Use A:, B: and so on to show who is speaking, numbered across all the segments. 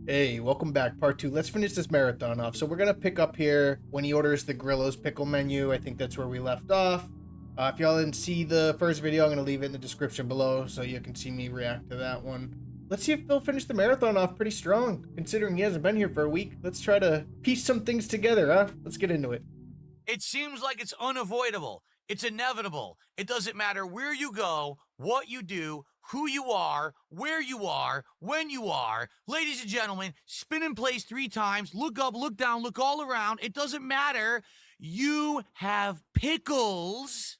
A: Hey, welcome back. Part 2. Let's finish this marathon off. So we're going to pick up here when he orders the Grillo's pickle menu. I think that's where we left off. If y'all didn't see the first video, I'm going to leave it in the description below so you can see me react to that one. Let's see if Phil finished the marathon off pretty strong, considering he hasn't been here for a week. Let's try to piece some things together, huh? Let's get into it.
B: It seems like it's unavoidable. It's inevitable. It doesn't matter where you go, what you do, who you are, where you are, when you are. Ladies and gentlemen, spin in place 3 times, look up, look down, look all around. It doesn't matter. You have pickles.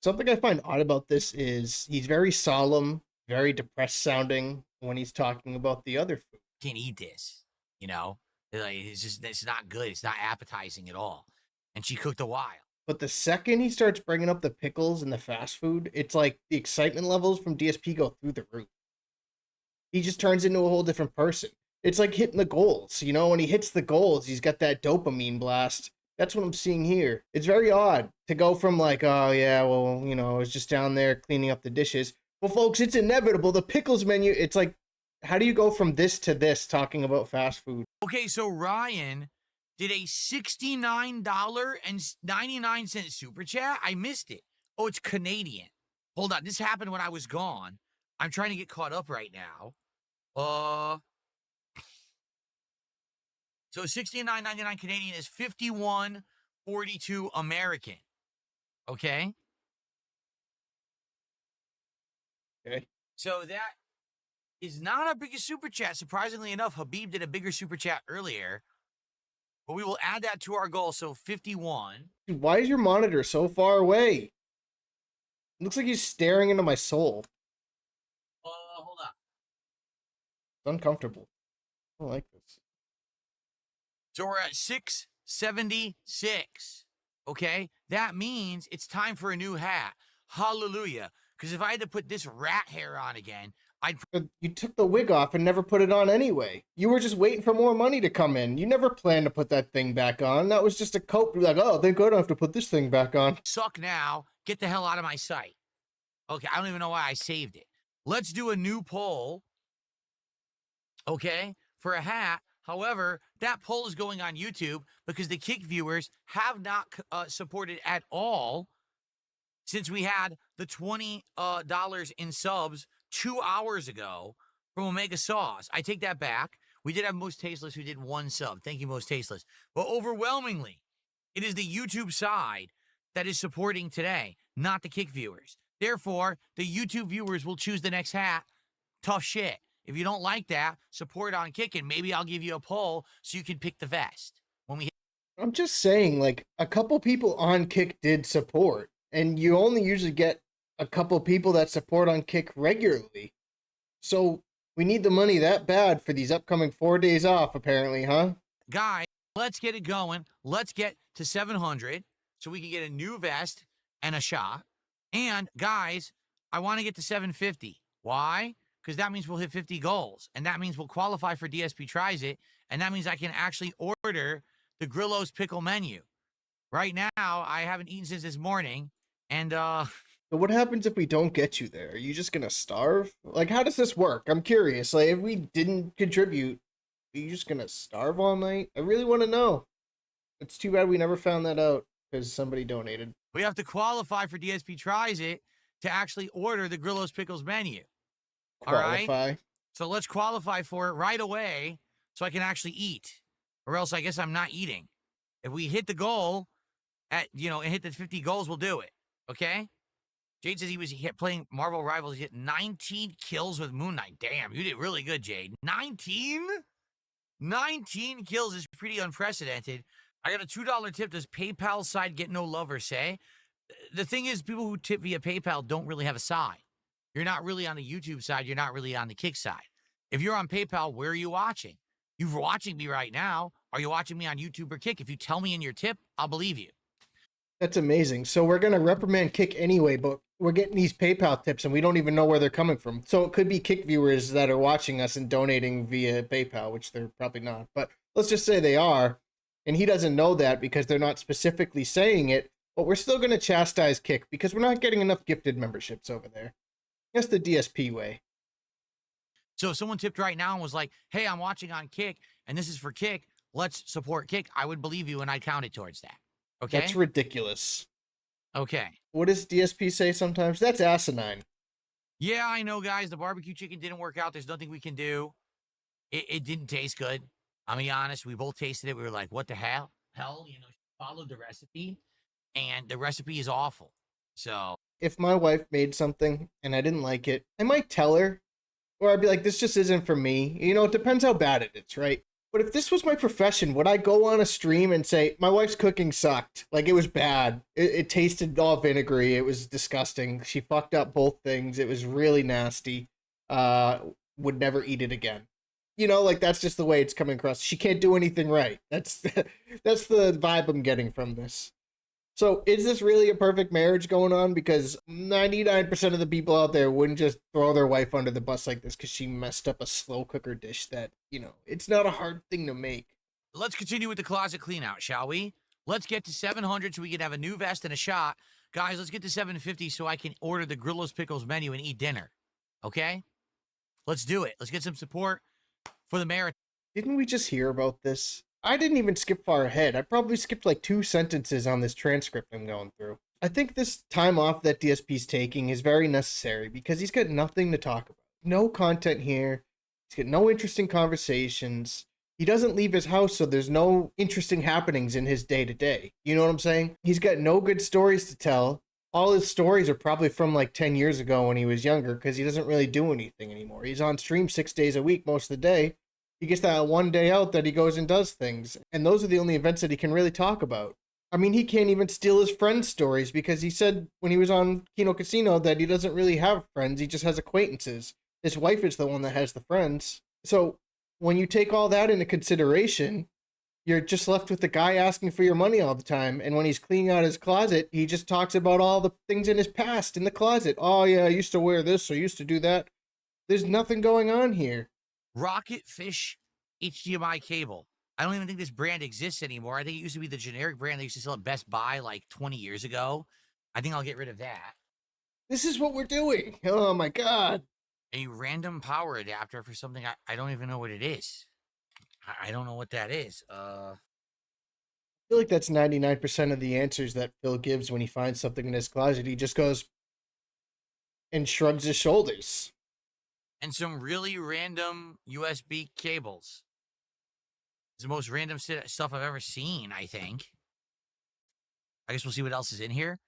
A: Something I find odd about this is he's very solemn, very depressed sounding when he's talking about the other food.
B: Can't eat this, you know? It's not good. It's not appetizing at all. And she cooked a while.
A: But the second he starts bringing up the pickles and the fast food, it's like the excitement levels from DSP go through the roof. He just turns into a whole different person. It's like hitting the goals. You know, when he hits the goals, he's got that dopamine blast. That's what I'm seeing here. It's very odd to go from like, oh yeah, well, you know, I was just down there cleaning up the dishes. Well, folks, it's inevitable. The pickles menu, it's like, how do you go from this to this talking about fast food?
B: Okay, so Ryan did a $69.99 super chat. I missed it. Oh, it's Canadian. Hold on. This happened when I was gone. I'm trying to get caught up right now. So $69.99 Canadian is $51.42 American. Okay?
A: Okay.
B: So that is not our biggest super chat. Surprisingly enough, Habib did a bigger super chat earlier. But we will add that to our goal. So 51.
A: Dude, why is your monitor so far away? It looks like he's staring into my soul.
B: Hold on.
A: It's uncomfortable. I don't like this.
B: So we're at 676. Okay? That means it's time for a new hat. Hallelujah. Because if I had to put this rat hair on again,
A: You took the wig off and never put it on anyway. You were just waiting for more money to come in. You never planned to put that thing back on. That was just a coat. Like, oh, thank God I don't have to put this thing back on.
B: Suck now. Get the hell out of my sight. Okay, I don't even know why I saved it. Let's do a new poll. Okay, for a hat. However, that poll is going on YouTube because the Kick viewers have not supported at all since we had the $20 in subs 2 hours ago from Omega Sauce. I take that back. We did have Most Tasteless who did 1 sub. Thank you, Most Tasteless. But overwhelmingly, it is the YouTube side that is supporting today, not the Kick viewers. Therefore, the YouTube viewers will choose the next hat. Tough shit. If you don't like that, support on Kick, and maybe I'll give you a poll so you can pick the vest. When we
A: I'm just saying, like, a couple people on Kick did support, and you only usually get a couple people that support on Kick regularly. So we need the money that bad for these upcoming 4 days off, apparently, huh?
B: Guys, let's get it going. Let's get to 700 so we can get a new vest and a shot. And guys, I want to get to 750. Why? Because that means we'll hit 50 goals. And that means we'll qualify for DSP Tries It. And that means I can actually order the Grillo's pickle menu. Right now, I haven't eaten since this morning. And,
A: So what happens if we don't get you there? Are you just gonna starve? Like, how does this work? I'm curious. Like, if we didn't contribute, are you just gonna starve all night? I really want to know. It's too bad we never found that out because somebody donated.
B: we have to qualify for DSP Tries It to actually order the Grillo's pickles menu. All right?
A: Qualify.
B: So let's qualify for it right away so I can actually eat. Or else I guess I'm not eating. If we hit the goal and hit the 50 goals, we'll do it. Okay? Jade says he was playing Marvel Rivals. He hit 19 kills with Moon Knight. Damn, you did really good, Jade. 19? 19 kills is pretty unprecedented. I got a $2 tip. Does PayPal side get no love or say? The thing is, people who tip via PayPal don't really have a side. You're not really on the YouTube side. You're not really on the Kick side. If you're on PayPal, where are you watching? You're watching me right now. Are you watching me on YouTube or Kick? If you tell me in your tip, I'll believe you.
A: That's amazing. So we're gonna reprimand Kick anyway, but we're getting these PayPal tips and we don't even know where they're coming from. So it could be Kick viewers that are watching us and donating via PayPal, which they're probably not. But let's just say they are, and he doesn't know that because they're not specifically saying it. But we're still gonna chastise Kick because we're not getting enough gifted memberships over there. That's the DSP way.
B: So if someone tipped right now and was like, hey, I'm watching on Kick, and this is for Kick, let's support Kick, I would believe you, and I'd count it towards that. Okay?
A: That's ridiculous.
B: Okay.
A: What does DSP say sometimes? That's asinine.
B: Yeah, I know, guys. The barbecue chicken didn't work out. There's nothing we can do. It didn't taste good. I'll be honest. We both tasted it. We were like, what the hell? She followed the recipe, and the recipe is awful. So
A: If my wife made something and I didn't like it, I might tell her, or I'd be like, this just isn't for me. It depends how bad it is, right? But if this was my profession, would I go on a stream and say, my wife's cooking sucked? Like, it was bad. It tasted all vinegary. It was disgusting. She fucked up both things. It was really nasty. Would never eat it again. That's just the way it's coming across. She can't do anything right. That's that's the vibe I'm getting from this. So is this really a perfect marriage going on? Because 99% of the people out there wouldn't just throw their wife under the bus like this because she messed up a slow cooker dish that, it's not a hard thing to make.
B: let's continue with the closet clean out, shall we? Let's get to 700 so we can have a new vest and a shot. Guys, let's get to 750 so I can order the Grillos Pickles menu and eat dinner. Okay? Let's do it. Let's get some support for the marathon.
A: Didn't we just hear about this? I didn't even skip far ahead. I probably skipped like 2 sentences on this transcript I'm going through. I think this time off that DSP's taking is very necessary because he's got nothing to talk about. No content here. He's got no interesting conversations. He doesn't leave his house, so there's no interesting happenings in his day-to-day. You know what I'm saying? He's got no good stories to tell. All his stories are probably from like 10 years ago when he was younger because he doesn't really do anything anymore. He's on stream 6 days a week most of the day. He gets that one day out that he goes and does things. And those are the only events that he can really talk about. I mean, he can't even steal his friends' stories because he said when he was on Kino Casino that he doesn't really have friends. He just has acquaintances. His wife is the one that has the friends. So when you take all that into consideration, you're just left with the guy asking for your money all the time. And when he's cleaning out his closet, he just talks about all the things in his past in the closet. Oh, yeah, I used to wear this or used to do that. There's nothing going on here.
B: Rocket Fish HDMI cable. I don't even think this brand exists anymore. I think it used to be the generic brand they used to sell at Best Buy like 20 years ago. I think I'll get rid of that.
A: This is what we're doing. Oh, my God.
B: A random power adapter for something I don't even know what it is. I don't know what that is.
A: I feel like that's 99% of the answers that Phil gives when he finds something in his closet. He just goes and shrugs his shoulders.
B: And some really random USB cables. It's the most random stuff I've ever seen, I think. I guess we'll see what else is in here.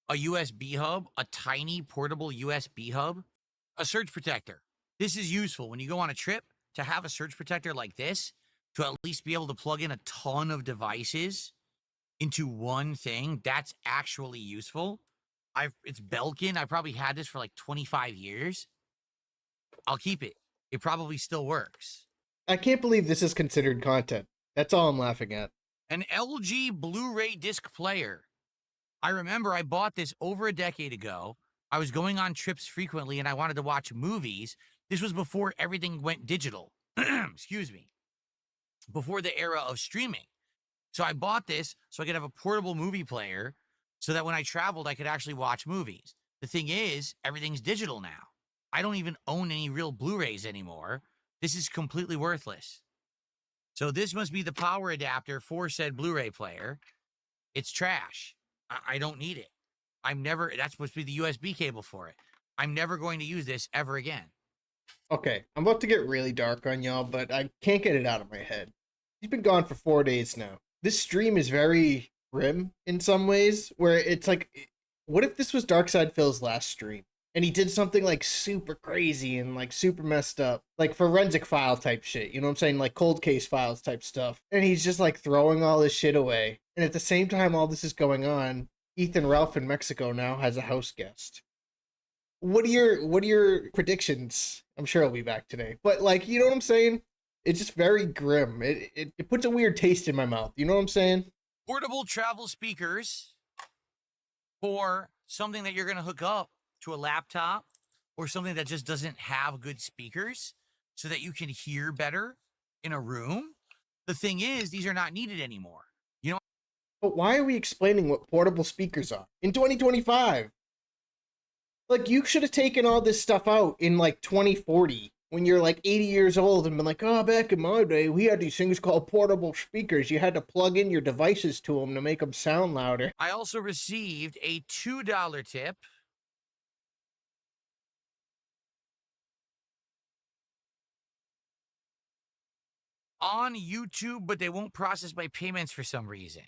B: A USB hub, a tiny portable USB hub, a surge protector. This is useful when you go on a trip to have a surge protector like this, to at least be able to plug in a ton of devices into one thing. That's actually useful. It's Belkin. I probably had this for like 25 years. I'll keep it. It probably still works.
A: I can't believe this is considered content. That's all I'm laughing at.
B: An LG Blu-ray disc player. I remember I bought this over a decade ago. I was going on trips frequently and I wanted to watch movies. This was before everything went digital. Excuse me. Before the era of streaming. So I bought this so I could have a portable movie player so that when I traveled, I could actually watch movies. The thing is, everything's digital now. I don't even own any real Blu-rays anymore. This is completely worthless. So this must be the power adapter for said Blu-ray player. It's trash. I don't need it. That's supposed to be the USB cable for it. I'm never going to use this ever again.
A: Okay, I'm about to get really dark on y'all, but I can't get it out of my head. He's been gone for 4 days now. This stream is very grim in some ways, where it's like, what if this was Darkside Phil's last stream? And he did something like super crazy and like super messed up, like forensic file type shit. You know what I'm saying? Like cold case files type stuff. And he's just like throwing all this shit away. And at the same time, all this is going on, Ethan Ralph in Mexico now has a house guest. What are your predictions? I'm sure he'll be back today. But like, you know what I'm saying? It's just very grim. It puts a weird taste in my mouth. You know what I'm saying?
B: Portable travel speakers for something that you're going to hook up to a laptop or something that just doesn't have good speakers so that you can hear better in a room. The thing is, these are not needed anymore. You know?
A: But why are we explaining what portable speakers are in 2025? Like, you should have taken all this stuff out in like 2040 when you're like 80 years old and been like, oh, back in my day, we had these things called portable speakers. You had to plug in your devices to them to make them sound louder.
B: I also received a $2 tip on YouTube, but they won't process my payments for some reason.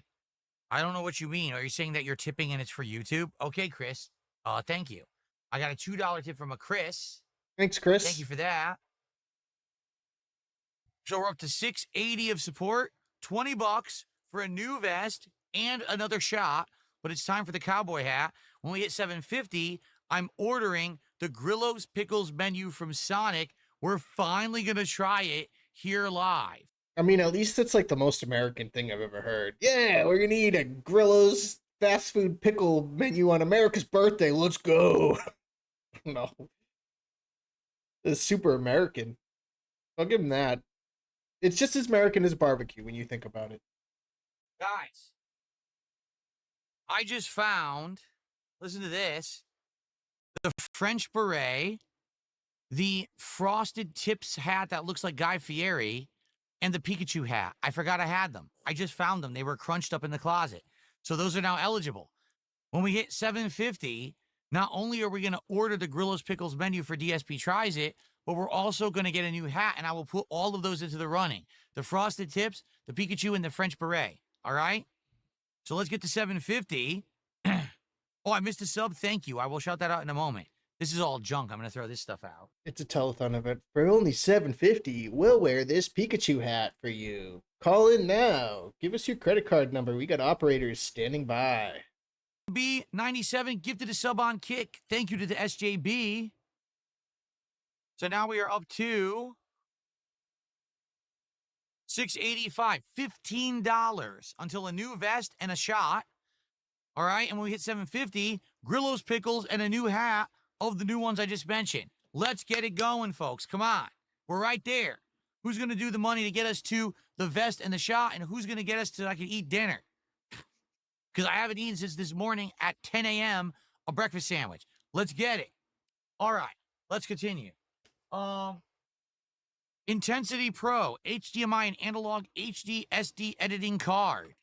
B: I don't know what you mean. Are you saying that you're tipping and it's for YouTube? Okay, Chris. Thank you. I got a $2 tip from a Chris.
A: Thanks, Chris.
B: Thank you for that. So we're up to $680 of support, $20 for a new vest and another shot, but it's time for the cowboy hat. When we hit $750, I'm ordering the Grillo's Pickles menu from Sonic. We're finally going to try it here live.
A: I mean, at least it's like the most American thing I've ever heard. Yeah, we're gonna eat a Grillo's fast food pickle menu on America's birthday. Let's go. No. It's super American. I'll give him that. It's just as American as barbecue when you think about it.
B: Guys, I just found, listen to this, the French beret, the frosted tips hat that looks like Guy Fieri, and the Pikachu hat. I forgot I had them. I just found them. They were crunched up in the closet. So those are now eligible. When we hit $750, not only are we going to order the Grillo's Pickles menu for DSP Tries It, but we're also going to get a new hat, and I will put all of those into the running. The frosted tips, the Pikachu, and the French beret. All right? So let's get to $750. Oh, I missed a sub. Thank you. I will shout that out in a moment. This is all junk. I'm going to throw this stuff out.
A: It's a telethon event. For only $750, we'll wear this Pikachu hat for you. Call in now. Give us your credit card number. We got operators standing by.
B: B97 gifted a sub on Kick. Thank you to the SJB. So now we are up to $685, $15 until a new vest and a shot. All right, and when we hit $750, Grillo's Pickles and a new hat of the new ones I just mentioned. Let's get it going, folks. Come on. We're right there. Who's going to do the money to get us to the vest and the shot, and who's going to get us to I can eat dinner? Because I haven't eaten since this morning at 10 a.m. a breakfast sandwich. Let's get it. All right, let's continue. Intensity Pro, HDMI and analog HD SD editing card.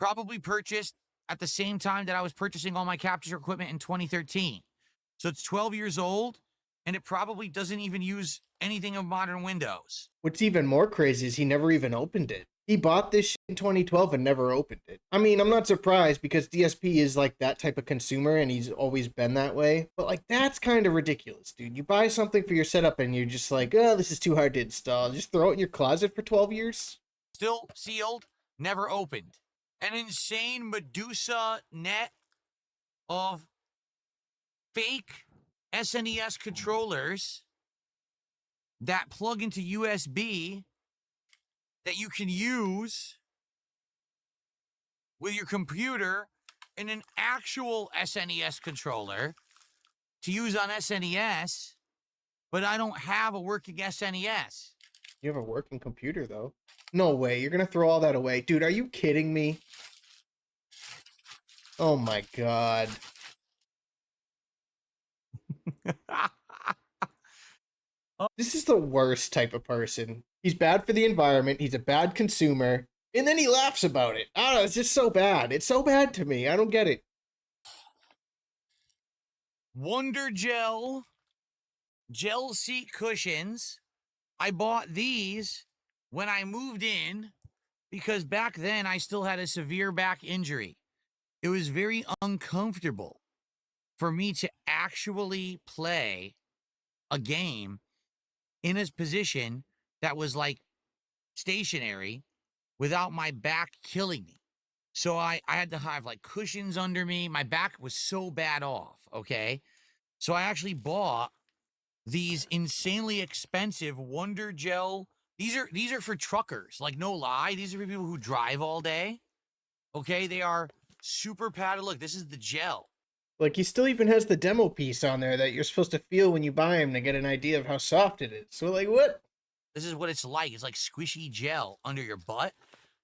B: Probably purchased at the same time that I was purchasing all my capture equipment in 2013. So it's 12 years old, and it probably doesn't even use anything of modern Windows.
A: What's even more crazy is he never even opened it. He bought this shit in 2012 and never opened it. I mean, I'm not surprised because DSP is like that type of consumer and he's always been that way. But like, that's kind of ridiculous, dude. You buy something for your setup and you're just like, oh, this is too hard to install. Just throw it in your closet for 12 years.
B: Still sealed, never opened. An insane Medusa net of fake SNES controllers that plug into USB that you can use with your computer in an actual SNES controller to use on SNES, but I don't have a working SNES.
A: You have a working computer, though. No way. You're going to throw all that away. Dude, are you kidding me? Oh, my God. This is the worst type of person. He's bad for the environment. He's a bad consumer. And then he laughs about it. I don't know. It's just so bad. It's so bad to me. I don't get it.
B: Wonder Gel seat cushions. I bought these when I moved in because back then I still had a severe back injury. It was very uncomfortable for me to actually play a game in a position that was like stationary without my back killing me. So I had to have like cushions under me. My back was so bad off, okay? So I actually bought these insanely expensive Wonder Gel. These are for truckers, like no lie. These are for people who drive all day. Okay, they are super padded. Look, this is the gel.
A: Like, he still even has the demo piece on there that you're supposed to feel when you buy him to get an idea of how soft it is. So, like, what?
B: This is what it's like. It's like squishy gel under your butt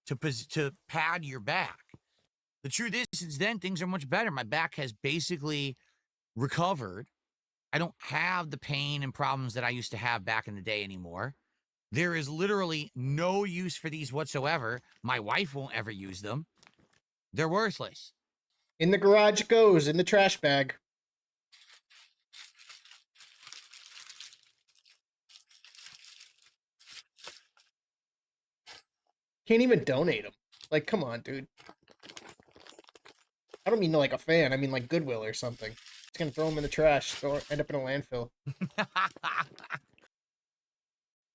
B: to pad your back. The truth is, since then, things are much better. My back has basically recovered. I don't have the pain and problems that I used to have back in the day anymore. There is literally no use for these whatsoever. My wife won't ever use them. They're worthless.
A: In the garage it goes, in the trash bag. Can't even donate them. Like, come on, dude. I don't mean like a fan. I mean like Goodwill or something. It's gonna throw them in the trash, end up in a landfill.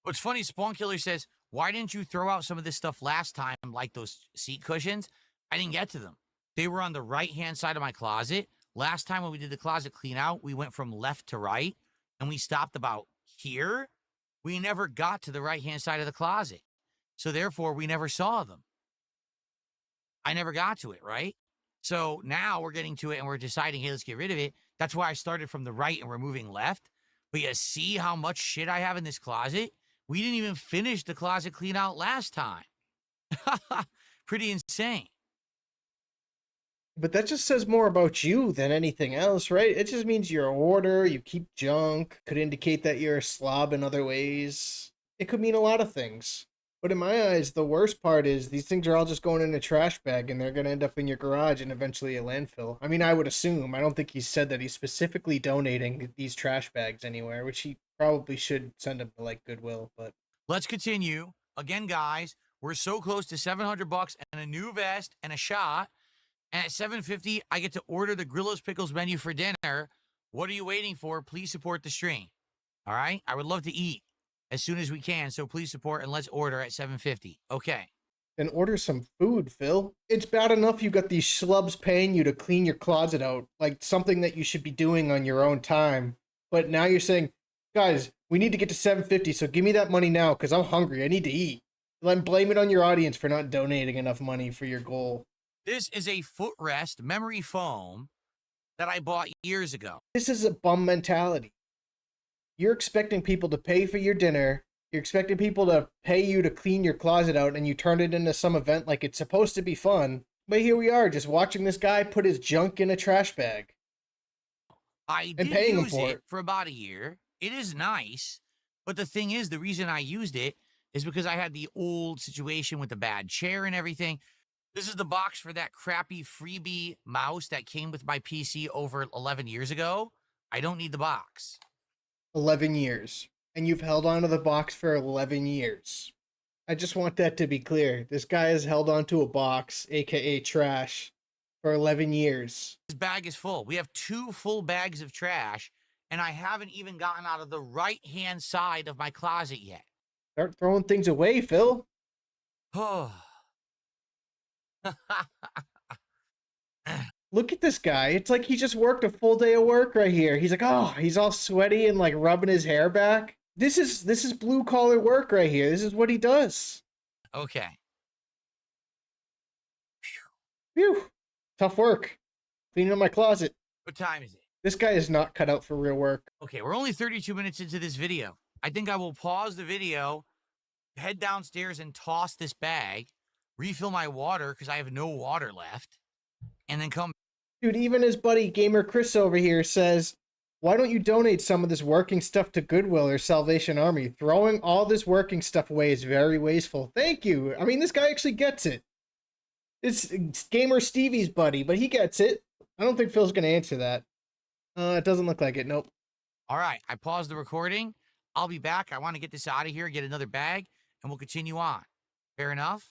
B: What's funny, Spawn Killer says, why didn't you throw out some of this stuff last time, like those seat cushions? I didn't get to them. They were on the right-hand side of my closet. Last time when we did the closet clean out, we went from left to right, and we stopped about here. We never got to the right-hand side of the closet. So therefore, we never saw them. I never got to it, right? So now we're getting to it, and we're deciding, hey, let's get rid of it. That's why I started from the right, and we're moving left. But you see how much shit I have in this closet? We didn't even finish the closet clean out last time. Pretty insane.
A: But that just says more about you than anything else, right? It just means you're a hoarder, you keep junk, could indicate that you're a slob in other ways. It could mean a lot of things. But in my eyes, the worst part is these things are all just going in a trash bag and they're going to end up in your garage and eventually a landfill. I mean, I would assume. I don't think he said that he's specifically donating these trash bags anywhere, which he probably should send them to like Goodwill, but
B: let's continue. Again, guys, we're so close to $700 and a new vest and a shot. And at $750, I get to order the Grillo's Pickles menu for dinner. What are you waiting for? Please support the stream. All right? I would love to eat as soon as we can, so please support and let's order at $750. Okay.
A: Then order some food, Phil. It's bad enough you got these schlubs paying you to clean your closet out, like something that you should be doing on your own time. But now you're saying, guys, we need to get to $750, so give me that money now because I'm hungry. I need to eat. Then blame it on your audience for not donating enough money for your goal.
B: This is a footrest memory foam that I bought years ago.
A: This is a bum mentality. You're expecting people to pay for your dinner. You're expecting people to pay you to clean your closet out, and you turn it into some event like it's supposed to be fun. But here we are, just watching this guy put his junk in a trash bag.
B: I did use it for about a year. It is nice. But the thing is, the reason I used it is because I had the old situation with the bad chair and everything. This is the box for that crappy freebie mouse that came with my PC over 11 years ago. I don't need the box.
A: 11 years. And you've held on to the box for 11 years. I just want that to be clear. This guy has held on to a box, aka trash, for 11 years.
B: This bag is full. We have 2 full bags of trash, and I haven't even gotten out of the right-hand side of my closet yet.
A: Start throwing things away, Phil.
B: Oh.
A: Look at this guy. It's like he just worked a full day of work right here. He's like, oh, he's all sweaty and like rubbing his hair back. This is blue collar work right here. This is what he does.
B: Okay.
A: Phew. Tough work. Cleaning up my closet.
B: What time is it?
A: This guy is not cut out for real work.
B: Okay, we're only 32 minutes into this video. I think I will pause the video, head downstairs and toss this bag, refill my water because I have no water left, and then come.
A: Dude, even his buddy Gamer Chris over here says, why don't you donate some of this working stuff to Goodwill or Salvation Army? Throwing all this working stuff away is very wasteful. Thank you. I mean, this guy actually gets it. It's Gamer Stevie's buddy, but he gets it. I don't think Phil's going to answer that. It doesn't look like it. Nope.
B: All right. I paused the recording. I'll be back. I want to get this out of here, get another bag, and we'll continue on. Fair enough?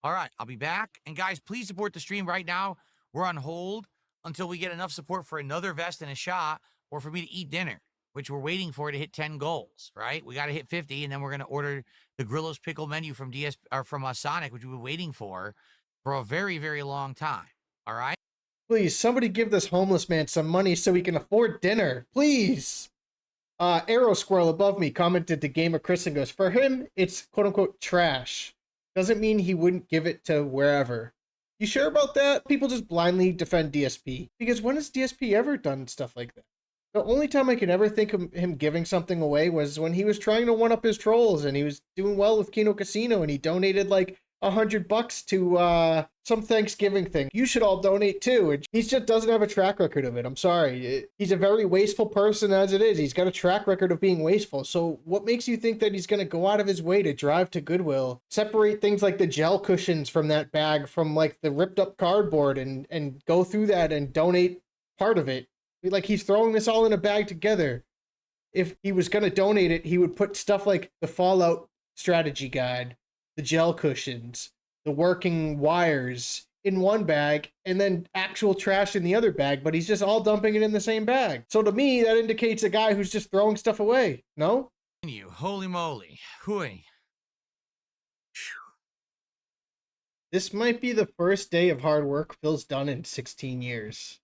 B: All right. I'll be back. And guys, please support the stream right now. We're on hold until we get enough support for another vest and a shot, or for me to eat dinner, which we're waiting for to hit 10 goals, right? We got to hit 50, and then we're going to order the Grillo's Pickle menu from Sonic, which we've been waiting for a very, very long time. All right?
A: Please, somebody give this homeless man some money so he can afford dinner. Please. Arrow Squirrel above me commented to Gamer Chris and goes, for him, it's quote-unquote trash. Doesn't mean he wouldn't give it to wherever. You sure about that? People just blindly defend DSP. Because when has DSP ever done stuff like that? The only time I can ever think of him giving something away was when he was trying to one-up his trolls and he was doing well with Kino Casino and he donated like $100 to some Thanksgiving thing. You should all donate too. And he just doesn't have a track record of it. I'm sorry. He's a very wasteful person as it is. He's got a track record of being wasteful. So what makes you think that he's going to go out of his way to drive to Goodwill, separate things like the gel cushions from that bag from like the ripped up cardboard and go through that and donate part of it? Like he's throwing this all in a bag together. If he was going to donate it, he would put stuff like the Fallout strategy guide, the gel cushions, the working wires in one bag, and then actual trash in the other bag, but he's just all dumping it in the same bag. So to me, that indicates a guy who's just throwing stuff away, no?
B: You, holy moly. Hooey.
A: This might be the first day of hard work Phil's done in 16 years.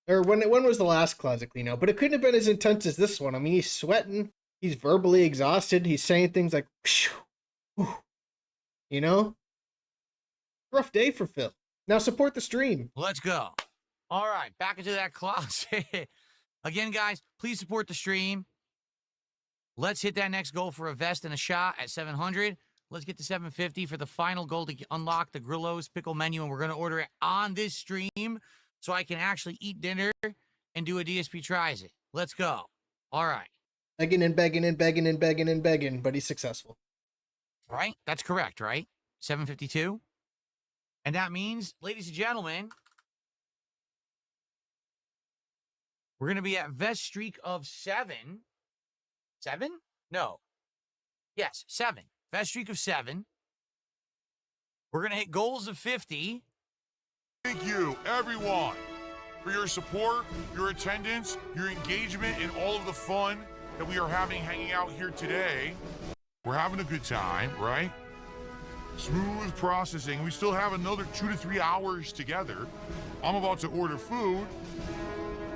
A: Or when was the last closet clean out? But it couldn't have been as intense as this one. I mean, he's sweating, he's verbally exhausted, he's saying things like, you know? Rough day for Phil. Now support the stream.
B: Let's go. All right, back into that closet. Again, guys, please support the stream. Let's hit that next goal for a vest and a shot at 700. Let's get to 750 for the final goal to unlock the Grillo's pickle menu, and we're going to order it on this stream so I can actually eat dinner and do a DSP tries it. Let's go. All right.
A: Begging and begging and begging and begging and begging, but he's successful.
B: Right? That's correct, right? 752. And that means, ladies and gentlemen, we're going to be at vest streak of 7. 7? No. Yes, 7. Vest streak of 7. We're going to hit goals of 50.
C: Thank you, everyone, for your support, your attendance, your engagement, and all of the fun that we are having hanging out here today. We're having a good time, right? Smooth processing. We still have another 2 to 3 hours together. I'm about to order food.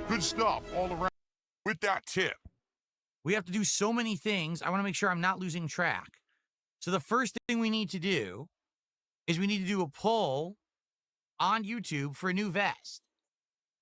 C: Good stuff all around. With that tip,
B: We have to do so many things. I want to make sure I'm not losing track. So the first thing we need to do is we need to do a poll on YouTube for a new vest.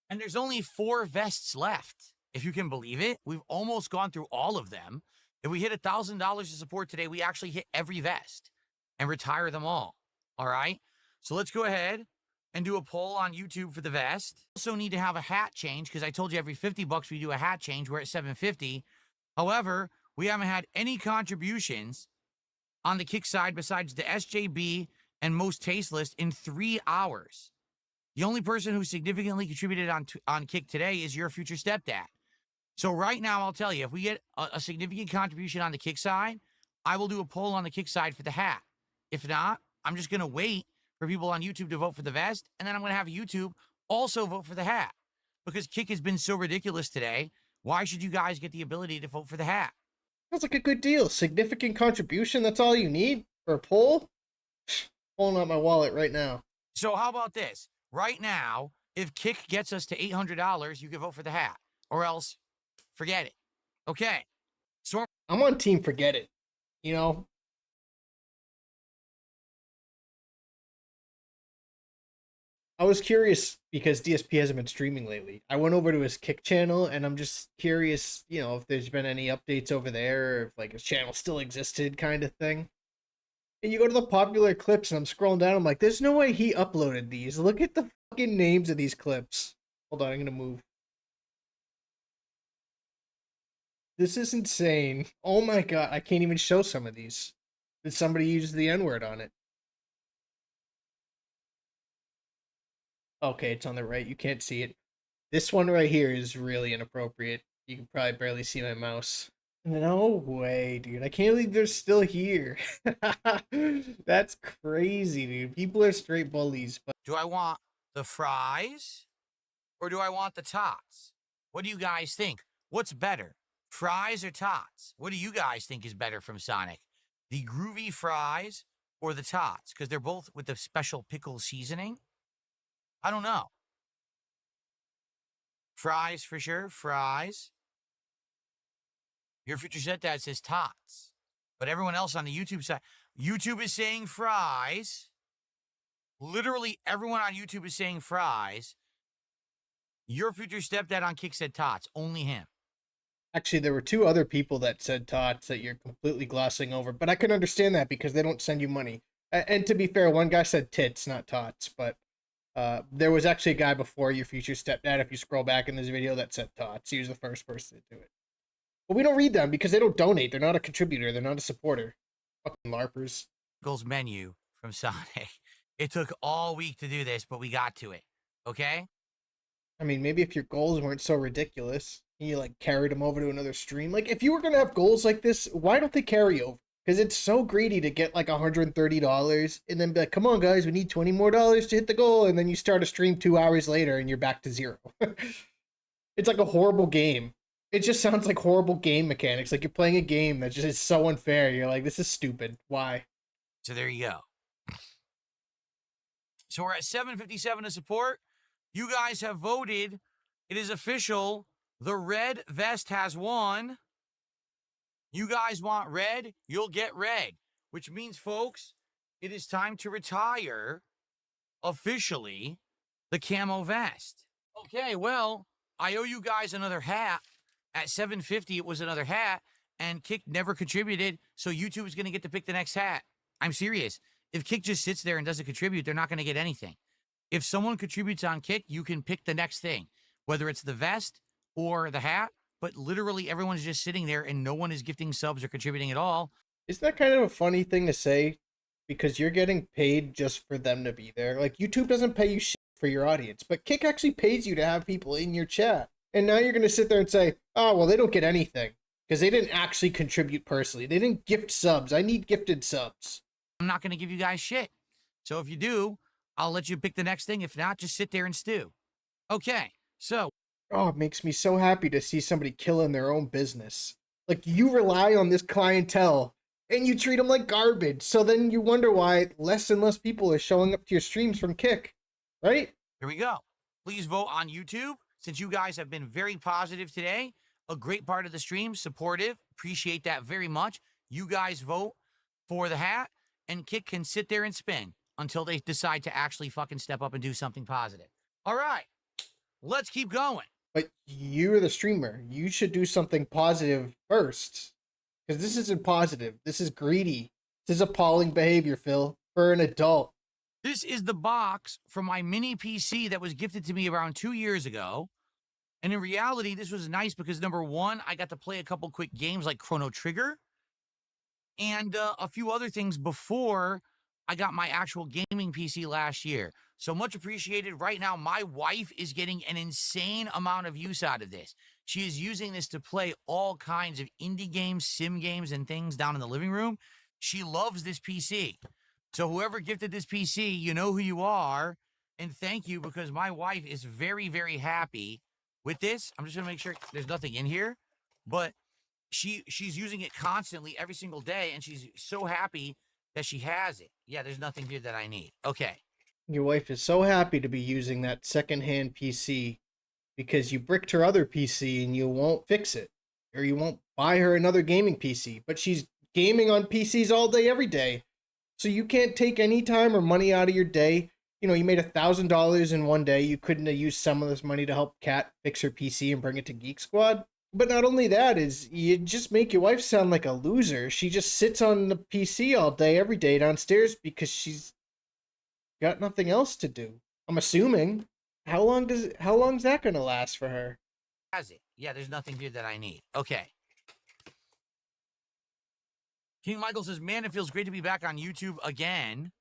B: And there's only 4 vests left. If you can believe it, we've almost gone through all of them. If we hit $1,000 to support today, we actually hit every vest and retire them all. All right. So let's go ahead and do a poll on YouTube for the vest. Also need to have a hat change because I told you every $50 we do a hat change. We're at $750. However, we haven't had any contributions on the kick side besides the SJB and most tasteless in 3 hours. The only person who significantly contributed on kick today is your future stepdad. So right now, I'll tell you, if we get a significant contribution on the kick side, I will do a poll on the kick side for the hat. If not, I'm just going to wait for people on YouTube to vote for the vest, and then I'm going to have YouTube also vote for the hat. Because kick has been so ridiculous today, why should you guys get the ability to vote for the hat?
A: Sounds like a good deal. Significant contribution, that's all you need for a poll? Pulling out my wallet right now.
B: So how about this? Right now, if kick gets us to $800, you can vote for the hat. Or else, forget it. Okay. So
A: I'm on team forget it. You know? I was curious because DSP hasn't been streaming lately. I went over to his Kick channel and I'm just curious, you know, if there's been any updates over there, or if like his channel still existed kind of thing. And you go to the popular clips and I'm scrolling down, I'm like, there's no way he uploaded these. Look at the fucking names of these clips. Hold on, I'm gonna move. This is insane. Oh my god, I can't even show some of these. Did somebody use the N-word on it? Okay, it's on the right. You can't see it. This one right here is really inappropriate. You can probably barely see my mouse. No way, dude. I can't believe they're still here. That's crazy, dude. People are straight bullies. But
B: do I want the fries or do I want the tots? What do you guys think? What's better, fries or tots? What do you guys think is better from Sonic? The groovy fries or the tots? Because they're both with the special pickle seasoning. I don't know. Fries for sure. Fries. Your future stepdad says tots. But everyone else on the YouTube side, YouTube is saying fries. Literally everyone on YouTube is saying fries. Your future stepdad on Kick said tots. Only him.
A: actually, there were 2 other people that said tots that you're completely glossing over. But I can understand that because they don't send you money. And to be fair, one guy said tits, not tots, but there was actually a guy before your future stepdad, if you scroll back in this video, that said tots. He was the first person to do it. But we don't read them because they don't donate. They're not a contributor. They're not a supporter. Fucking LARPers.
B: Goals menu from Sonic. It took all week to do this, but we got to it. Okay?
A: I mean, maybe if your goals weren't so ridiculous, you like carried them over to another stream. Like, if you were gonna have goals like this, why don't they carry over? Because it's so greedy to get like $130 and then be like, come on, guys, we need $20 more to hit the goal. And then you start a stream 2 hours later and you're back to zero. It's like a horrible game. It just sounds like horrible game mechanics. Like you're playing a game that just is so unfair. You're like, this is stupid. Why?
B: So there you go. So we're at 757 to support. You guys have voted. It is official. The red vest has won. You guys want red, you'll get red. Which means, folks, it is time to retire, officially, the camo vest. Okay, well, I owe you guys another hat. At 750, it was another hat, and Kick never contributed, so YouTube is going to get to pick the next hat. I'm serious. If Kick just sits there and doesn't contribute, they're not going to get anything. If someone contributes on Kick, you can pick the next thing, whether it's the vest or the hat. But literally everyone's just sitting there and no one is gifting subs or contributing at all.
A: Isn't that kind of a funny thing to say? Because you're getting paid just for them to be there. Like, YouTube doesn't pay you shit for your audience, but Kick actually pays you to have people in your chat. And now you're going to sit there and say, oh, well, they don't get anything. Because they didn't actually contribute personally. They didn't gift subs. I need gifted subs.
B: I'm not going to give you guys shit. So if you do, I'll let you pick the next thing. If not, just sit there and stew. Okay, so.
A: Oh, it makes me so happy to see somebody killing their own business. Like, you rely on this clientele, and you treat them like garbage. So then you wonder why less and less people are showing up to your streams from Kick, right?
B: Here we go. Please vote on YouTube. Since you guys have been very positive today, a great part of the stream, supportive, appreciate that very much. You guys vote for the hat, and Kick can sit there and spin until they decide to actually fucking step up and do something positive. All right, let's keep going.
A: But you're the streamer. You should do something positive first. Because this isn't positive. This is greedy. This is appalling behavior, Phil, for an adult.
B: This is the box from my mini PC that was gifted to me around 2 years ago. And in reality, this was nice because, number one, I got to play a couple quick games like Chrono Trigger and a few other things before I got my actual gaming PC last year. So much appreciated. Right now, my wife is getting an insane amount of use out of this. She is using this to play all kinds of indie games, sim games, and things down in the living room. She loves this PC. So whoever gifted this PC, you know who you are. And thank you, because my wife is very, very happy with this. I'm just going to make sure there's nothing in here. But she's using it constantly every single day, and she's so happy that she has it. Yeah, there's nothing here that I need. Okay.
A: Your wife is so happy to be using that secondhand PC because you bricked her other PC and you won't fix it. Or you won't buy her another gaming PC. But she's gaming on PCs all day, every day. So you can't take any time or money out of your day. You know, you made $1,000 in one day. You couldn't have used some of this money to help Kat fix her PC and bring it to Geek Squad. But not only that, is you just make your wife sound like a loser. She just sits on the PC all day, every day downstairs because she's got nothing else to do. I'm assuming. How long's that gonna last for her?
B: Has it? Yeah, there's nothing here that I need. Okay. King Michael says, man, it feels great to be back on YouTube again.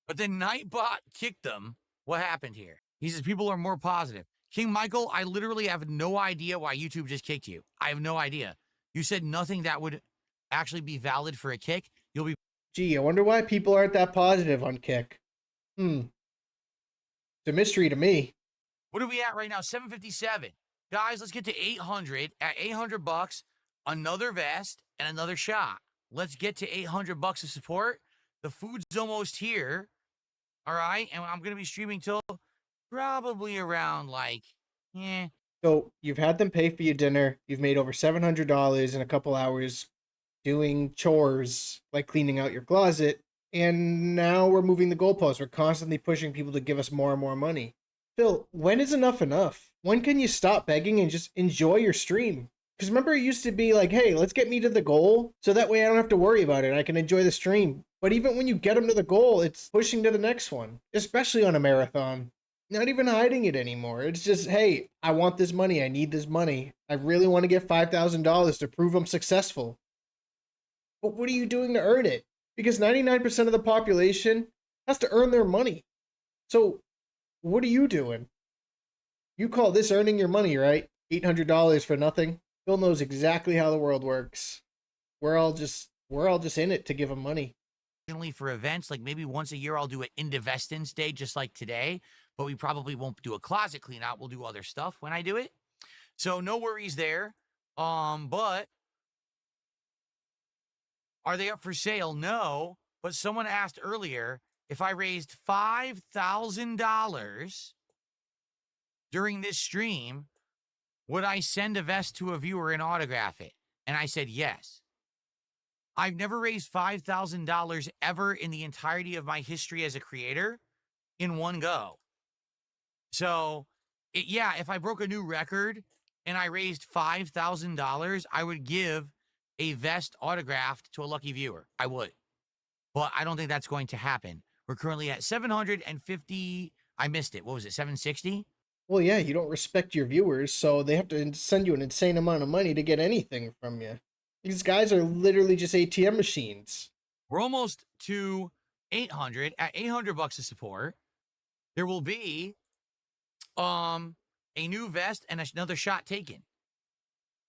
B: But then Nightbot kicked them. What happened here? He says, people are more positive. King Michael, I literally have no idea why YouTube just kicked you. I have no idea. You said nothing that would actually be valid for a kick. You'll be...
A: Gee, I wonder why people aren't that positive on Kick. It's a mystery to me.
B: What are we at right now? 757. Guys, let's get to 800. At $800, another vest and another shot. Let's get to $800 of support. The food's almost here. All right. And I'm going to be streaming till probably around like,
A: So you've had them pay for your dinner. You've made over $700 in a couple hours doing chores like cleaning out your closet. And now we're moving the goalposts. We're constantly pushing people to give us more and more money. Phil, when is enough enough? When can you stop begging and just enjoy your stream? Because remember, it used to be like, hey, let's get me to the goal so that way I don't have to worry about it. I can enjoy the stream. But even when you get them to the goal, it's pushing to the next one, especially on a marathon. Not even hiding it anymore. It's just, hey, I want this money. I need this money. I really want to get $5,000 to prove I'm successful. But what are you doing to earn it? Because 99% of the population has to earn their money. So what are you doing? You call this earning your money, right? $800 for nothing. Phil knows exactly how the world works. We're all just in it to give him money.
B: For events, like maybe once a year I'll do an Indivestance Day just like today, but we probably won't do a closet clean out. We'll do other stuff when I do it. So no worries there. But are they up for sale? No. But someone asked earlier if I raised $5,000 during this stream, would I send a vest to a viewer and autograph it? And I said yes. I've never raised $5,000 ever in the entirety of my history as a creator in one go. So, yeah, if I broke a new record and I raised $5,000, I would give a vest autographed to a lucky viewer. I would. But I don't think that's going to happen. We're currently at 750. I missed it. What was it, 760?
A: Well, yeah, you don't respect your viewers, so they have to send you an insane amount of money to get anything from you. These guys are literally just ATM machines.
B: We're almost to 800. At $800 of support, there will be a new vest and another shot taken.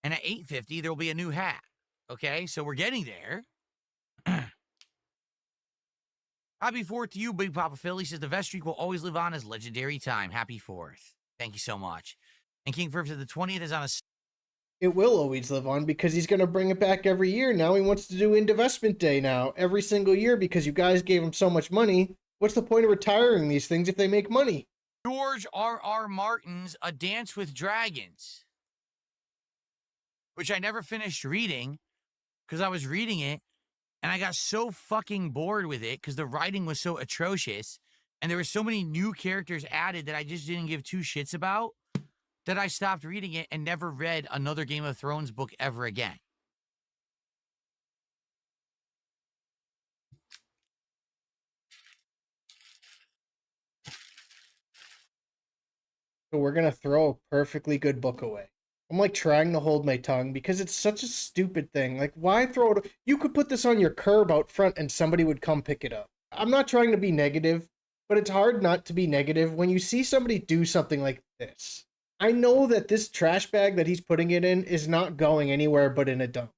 B: And at 850, there will be a new hat. Okay, so we're getting there. Happy 4th to you, Big Papa Phil. He says the vest streak will always live on as legendary time. Happy 4th. Thank you so much. And King Ferb said the 20th is on a...
A: It will always live on because he's going to bring it back every year. Now he wants to do Indivestment Day now, every single year because you guys gave him so much money. What's the point of retiring these things if they make money?
B: George R.R. Martin's A Dance with Dragons, which I never finished reading because I was reading it and I got so fucking bored with it because the writing was so atrocious and there were so many new characters added that I just didn't give two shits about, that I stopped reading it and never read another Game of Thrones book ever again.
A: So we're going to throw a perfectly good book away. I'm like trying to hold my tongue because it's such a stupid thing. Like, why throw it? You could put this on your curb out front and somebody would come pick it up. I'm not trying to be negative, but it's hard not to be negative when you see somebody do something like this. I know that this trash bag that he's putting it in is not going anywhere but in a dump.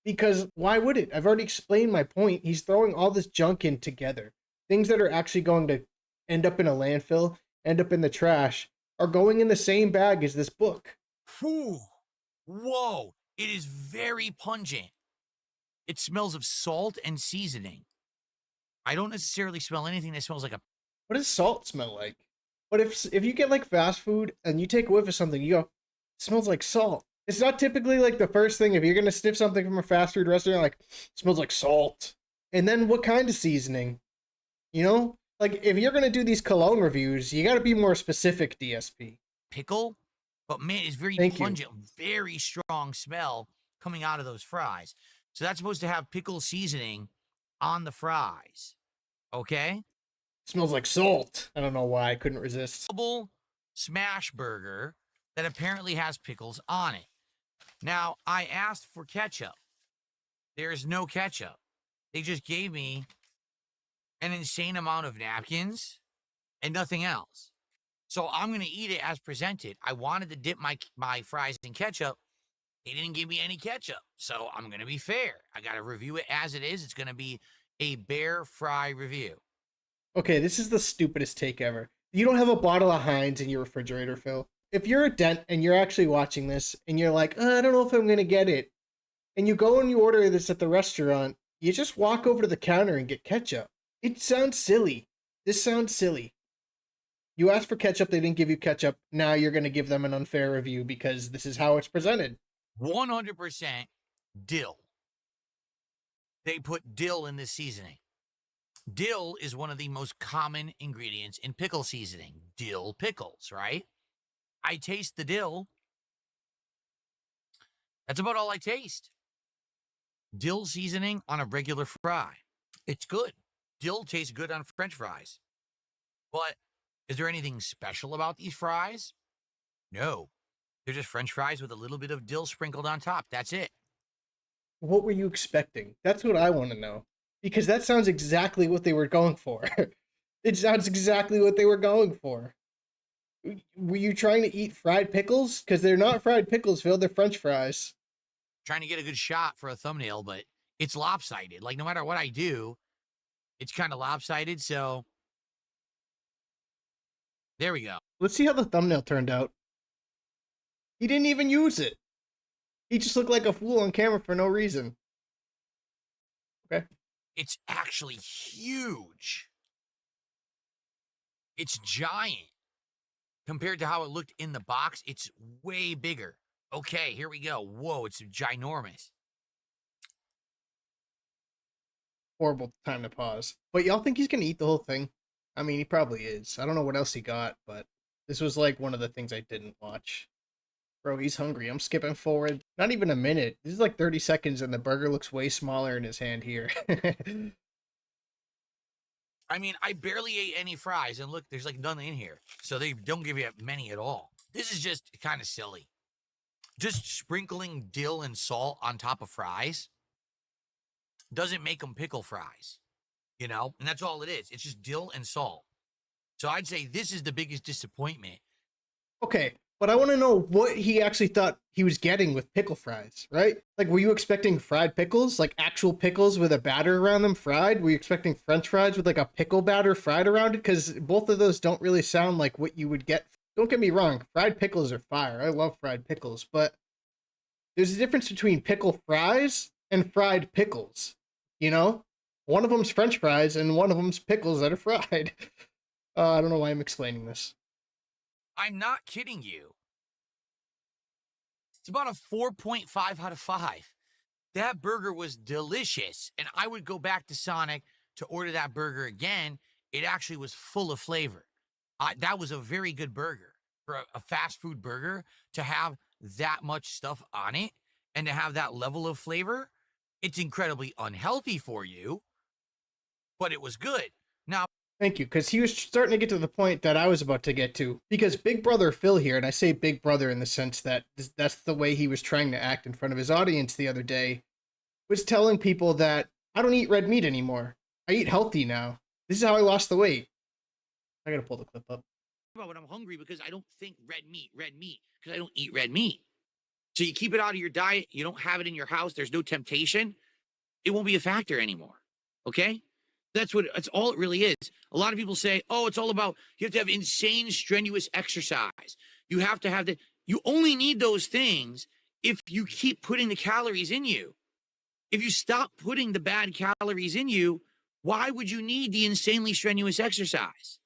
A: Because why would it? I've already explained my point. He's throwing all this junk in together. Things that are actually going to end up in a landfill, end up in the trash, are going in the same bag as this book.
B: Whew. Whoa. It is very pungent. It smells of salt and seasoning. I don't necessarily smell anything that smells like a...
A: What does salt smell like? But if you get like fast food and you take a whiff of something, you go, it smells like salt. It's not typically like the first thing. If you're going to sniff something from a fast food restaurant, like, it smells like salt. And then what kind of seasoning? You know? Like, if you're going to do these cologne reviews, you got to be more specific, DSP.
B: Pickle? But man, it's very pungent, very strong smell coming out of those fries. So that's supposed to have pickle seasoning on the fries. Okay?
A: Smells like salt. I don't know why I couldn't resist.
B: Double smash burger that apparently has pickles on it. Now, I asked for ketchup. There's no ketchup. They just gave me an insane amount of napkins and nothing else. So I'm going to eat it as presented. I wanted to dip my fries in ketchup. They didn't give me any ketchup. So I'm going to be fair. I got to review it as it is. It's going to be a bare fry review.
A: Okay, this is the stupidest take ever. You don't have a bottle of Heinz in your refrigerator, Phil. If you're a dent and you're actually watching this and you're like, I don't know if I'm going to get it, and you go and you order this at the restaurant, you just walk over to the counter and get ketchup. It sounds silly. This sounds silly. You asked for ketchup, they didn't give you ketchup. Now you're going to give them an unfair review because this is how it's presented.
B: 100% dill. They put dill in this seasoning. Dill is one of the most common ingredients in pickle seasoning. Dill pickles, right? I taste the dill. That's about all I taste. Dill seasoning on a regular fry. It's good. Dill tastes good on French fries. But is there anything special about these fries? No. They're just French fries with a little bit of dill sprinkled on top. That's it.
A: What were you expecting? That's what I want to know. Because that sounds exactly what they were going for. It sounds exactly what they were going for. Were you trying to eat fried pickles? Because they're not fried pickles, Phil. They're French fries.
B: Trying to get a good shot for a thumbnail, but it's lopsided. Like, no matter what I do, it's kind of lopsided. So there we go.
A: Let's see how the thumbnail turned out. He didn't even use it. He just looked like a fool on camera for no reason. Okay.
B: It's actually huge. It's giant. Compared to how it looked in the box, it's way bigger. Okay, here we go. Whoa, it's ginormous.
A: Horrible time to pause. But y'all think he's gonna eat the whole thing? I mean, he probably is. I don't know what else he got, but this was like one of the things I didn't watch. Bro, he's hungry. I'm skipping forward. Not even a minute. This is like 30 seconds and the burger looks way smaller in his hand here.
B: I mean, I barely ate any fries, and look, there's like none in here. So they don't give you many at all. This is just kind of silly. Just sprinkling dill and salt on top of fries doesn't make them pickle fries, you know? And that's all it is. It's just dill and salt. So I'd say this is the biggest disappointment.
A: Okay, but I want to know what he actually thought he was getting with pickle fries, right? Like, were you expecting fried pickles? Like actual pickles with a batter around them fried? Were you expecting French fries with like a pickle batter fried around it? Because both of those don't really sound like what you would get. Don't get me wrong, fried pickles are fire. I love fried pickles, but there's a difference between pickle fries and fried pickles, you know? One of them's French fries and one of them's pickles that are fried. I don't know why I'm explaining this.
B: I'm not kidding you. It's about a 4.5 out of 5. That burger was delicious, and I would go back to Sonic to order that burger again. It actually was full of flavor. That was a very good burger. For a fast food burger, to have that much stuff on it and to have that level of flavor, it's incredibly unhealthy for you, but it was good. Now,
A: thank you, because he was starting to get to the point that I was about to get to. Because Big Brother Phil here, and I say Big Brother in the sense that that's the way he was trying to act in front of his audience the other day, was telling people that I don't eat red meat anymore. I eat healthy now. This is how I lost the weight. I gotta pull the clip up.
B: when I'm hungry because I don't think red meat, because I don't eat red meat. So you keep it out of your diet. You don't have it in your house. There's no temptation. It won't be a factor anymore. Okay? That's all it really is. A lot of people say, oh, it's all about, you have to have insane, strenuous exercise. You have to have that. You only need those things if you keep putting the calories in you. If you stop putting the bad calories in you, why would you need the insanely strenuous exercise?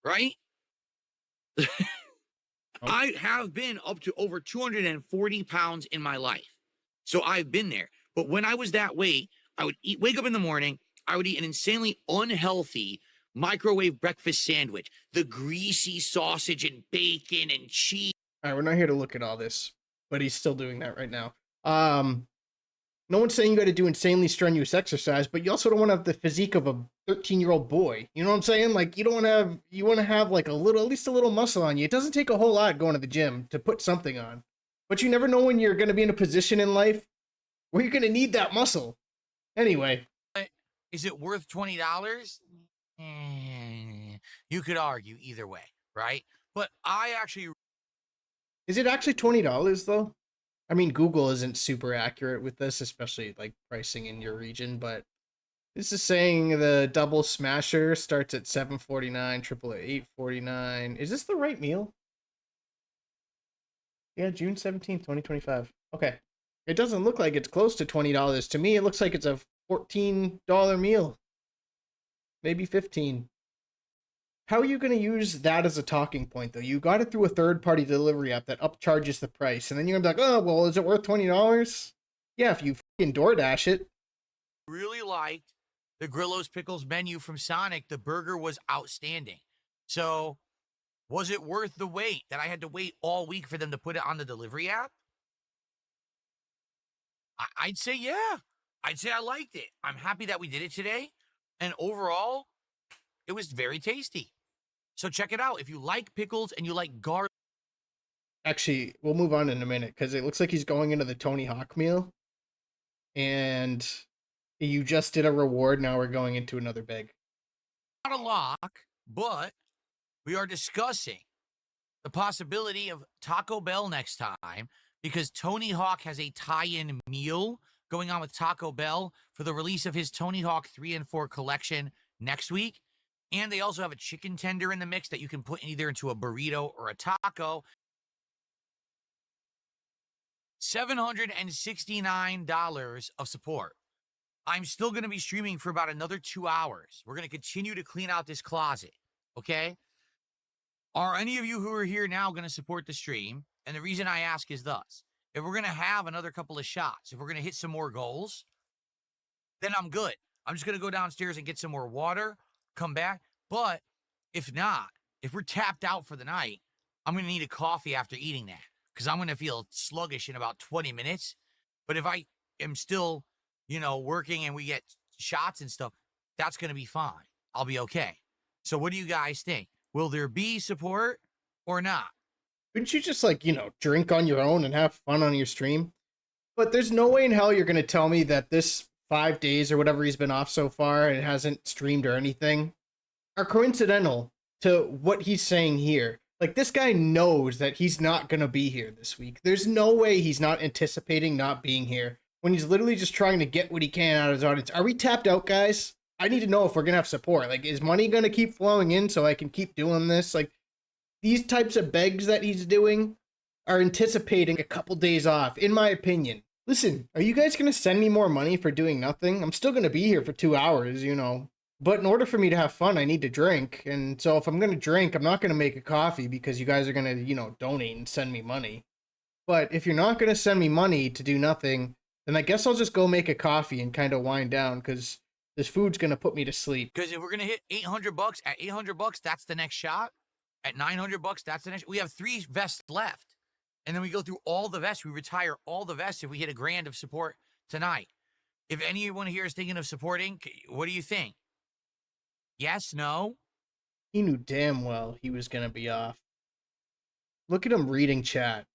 B: Right? I have been up to over 240 pounds in my life. So I've been there. But when I was that weight, I would wake up in the morning, I would eat an insanely unhealthy microwave breakfast sandwich, the greasy sausage and bacon and cheese.
A: All right, we're not here to look at all this, but he's still doing that right now. No one's saying you got to do insanely strenuous exercise, but you also don't want to have the physique of a 13-year-old boy. You know what I'm saying? Like, you want to have like at least a little muscle on you. It doesn't take a whole lot going to the gym to put something on, but you never know when you're going to be in a position in life where you're going to need that muscle. Anyway.
B: Is it worth $20? You could argue either way, right? But
A: is it actually $20 though? I mean, Google isn't super accurate with this, especially like pricing in your region, but this is saying the double smasher starts at $7.49, triple at $8.49. Is this the right meal? Yeah, June 17th, 2025. Okay. It doesn't look like it's close to $20. To me, it looks like it's a $14 meal. Maybe $15. How are you going to use that as a talking point, though? You got it through a third-party delivery app that upcharges the price, and then you're going to be like, oh, well, is it worth $20? Yeah, if you fucking DoorDash it.
B: Really liked the Grillo's Pickles menu from Sonic. The burger was outstanding. So Was it worth the wait that I had to wait all week for them to put it on the delivery app? I'd say yeah. I'd say I liked it. I'm happy that we did it today. And overall, it was very tasty. So check it out. If you like pickles and you like garlic.
A: Actually, we'll move on in a minute because it looks like he's going into the Tony Hawk meal. And you just did a reward. Now we're going into another bag.
B: Not a lock, but we are discussing the possibility of Taco Bell next time because Tony Hawk has a tie-in meal going on with Taco Bell for the release of his Tony Hawk 3 and 4 collection next week. And they also have a chicken tender in the mix that you can put either into a burrito or a taco. $769 of support. I'm still going to be streaming for about another 2 hours. We're going to continue to clean out this closet, okay? Are any of you who are here now going to support the stream? And the reason I ask is thus. If we're going to have another couple of shots, if we're going to hit some more goals, then I'm good. I'm just going to go downstairs and get some more water, come back. But if not, if we're tapped out for the night, I'm going to need a coffee after eating that because I'm going to feel sluggish in about 20 minutes. But if I am still, working and we get shots and stuff, that's going to be fine. I'll be okay. So what do you guys think? Will there be support or not?
A: Couldn't you just drink on your own and have fun on your stream? But there's no way in hell you're going to tell me that this 5 days or whatever he's been off so far and hasn't streamed or anything are coincidental to what he's saying here. Like, this guy knows that he's not going to be here this week. There's no way he's not anticipating not being here when he's literally just trying to get what he can out of his audience. Are we tapped out, guys? I need to know if we're going to have support. Like, is money going to keep flowing in so I can keep doing this? Like, these types of begs that he's doing are anticipating a couple days off, in my opinion. Listen, are you guys going to send me more money for doing nothing? I'm still going to be here for 2 hours, But in order for me to have fun, I need to drink. And so if I'm going to drink, I'm not going to make a coffee because you guys are going to, donate and send me money. But if you're not going to send me money to do nothing, then I guess I'll just go make a coffee and kind of wind down because this food's going to put me to sleep.
B: Because if we're going to hit $800, at $800, that's the next shot. At $900, that's the next. We have 3 vests left. And then we go through all the vests. We retire all the vests if we hit $1,000 of support tonight. If anyone here is thinking of supporting, what do you think? Yes, no?
A: He knew damn well he was going to be off. Look at him reading chat.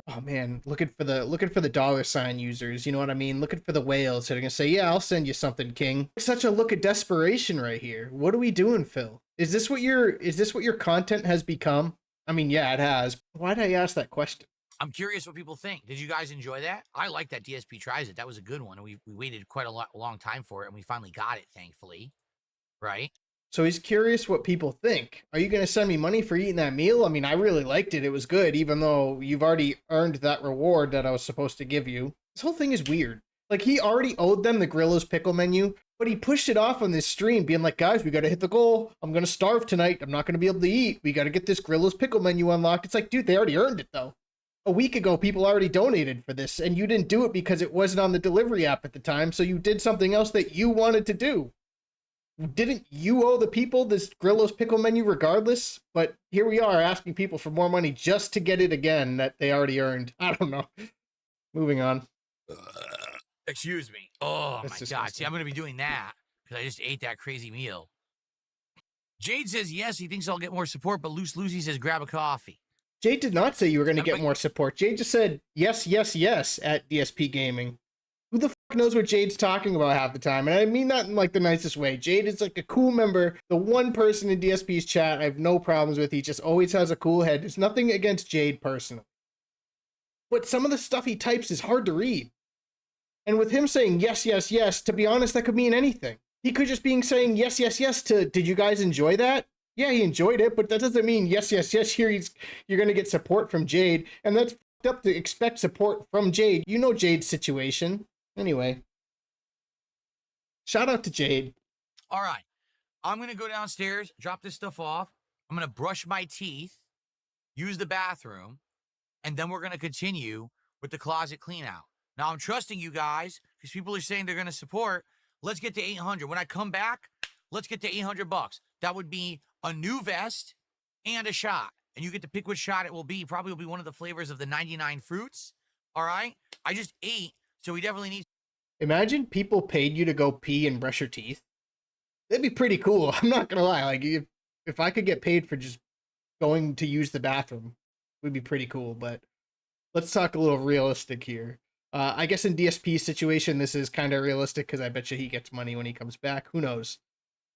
A: Oh man, looking for the $ users, you know what I mean? Looking for the whales that are gonna say, yeah, I'll send you something, King. Such a look of desperation right here. What are we doing, Phil? Is this what your content has become? I mean, yeah, it has. Why'd I ask that question?
B: I'm curious what people think. Did you guys enjoy that? I like that DSP tries it. That was a good one. We waited quite a long time for it, and we finally got it, thankfully. Right?
A: So he's curious what people think. Are you going to send me money for eating that meal? I mean, I really liked it. It was good, even though you've already earned that reward that I was supposed to give you. This whole thing is weird. Like, he already owed them the Grillo's pickle menu, but he pushed it off on this stream, being like, guys, we got to hit the goal. I'm going to starve tonight. I'm not going to be able to eat. We got to get this Grillo's pickle menu unlocked. It's like, dude, they already earned it, though. A week ago, people already donated for this, and you didn't do it because it wasn't on the delivery app at the time, so you did something else that you wanted to do. Didn't you owe the people this Grillo's pickle menu regardless? But here we are asking people for more money just to get it again that they already earned. I don't know. Moving on.
B: Excuse me. Oh,
A: That's
B: my God. See, I'm going to be doing that because I just ate that crazy meal. Jade says, yes, he thinks I'll get more support, but Loose Lucy says, grab a coffee.
A: Jade did not say you were going to get more support. Jade just said, yes, yes, yes at DSP Gaming. Who the fuck knows what Jade's talking about half the time? And I mean that in like the nicest way. Jade is like a cool member. The one person in DSP's chat I have no problems with. He just always has a cool head. There's nothing against Jade personally. But some of the stuff he types is hard to read. And with him saying yes, yes, yes, to be honest, that could mean anything. He could just be saying yes, yes, yes to, did you guys enjoy that? Yeah, he enjoyed it, but that doesn't mean yes, yes, yes, here you're going to get support from Jade. And that's fucked up to expect support from Jade. You know Jade's situation. Anyway, shout out to Jade.
B: All right. I'm going to go downstairs, drop this stuff off. I'm going to brush my teeth, use the bathroom, and then we're going to continue with the closet clean out. Now, I'm trusting you guys because people are saying they're going to support. Let's get to 800. When I come back, let's get to $800. That would be a new vest and a shot. And you get to pick which shot it will be. Probably will be one of the flavors of the 99 fruits. All right. I just ate, so we definitely need.
A: Imagine people paid you to go pee and brush your teeth. That'd be pretty cool. I'm not gonna lie. Like if I could get paid for just going to use the bathroom, it would be pretty cool. But let's talk a little realistic here. I guess in DSP's situation, this is kind of realistic because I bet you he gets money when he comes back. Who knows?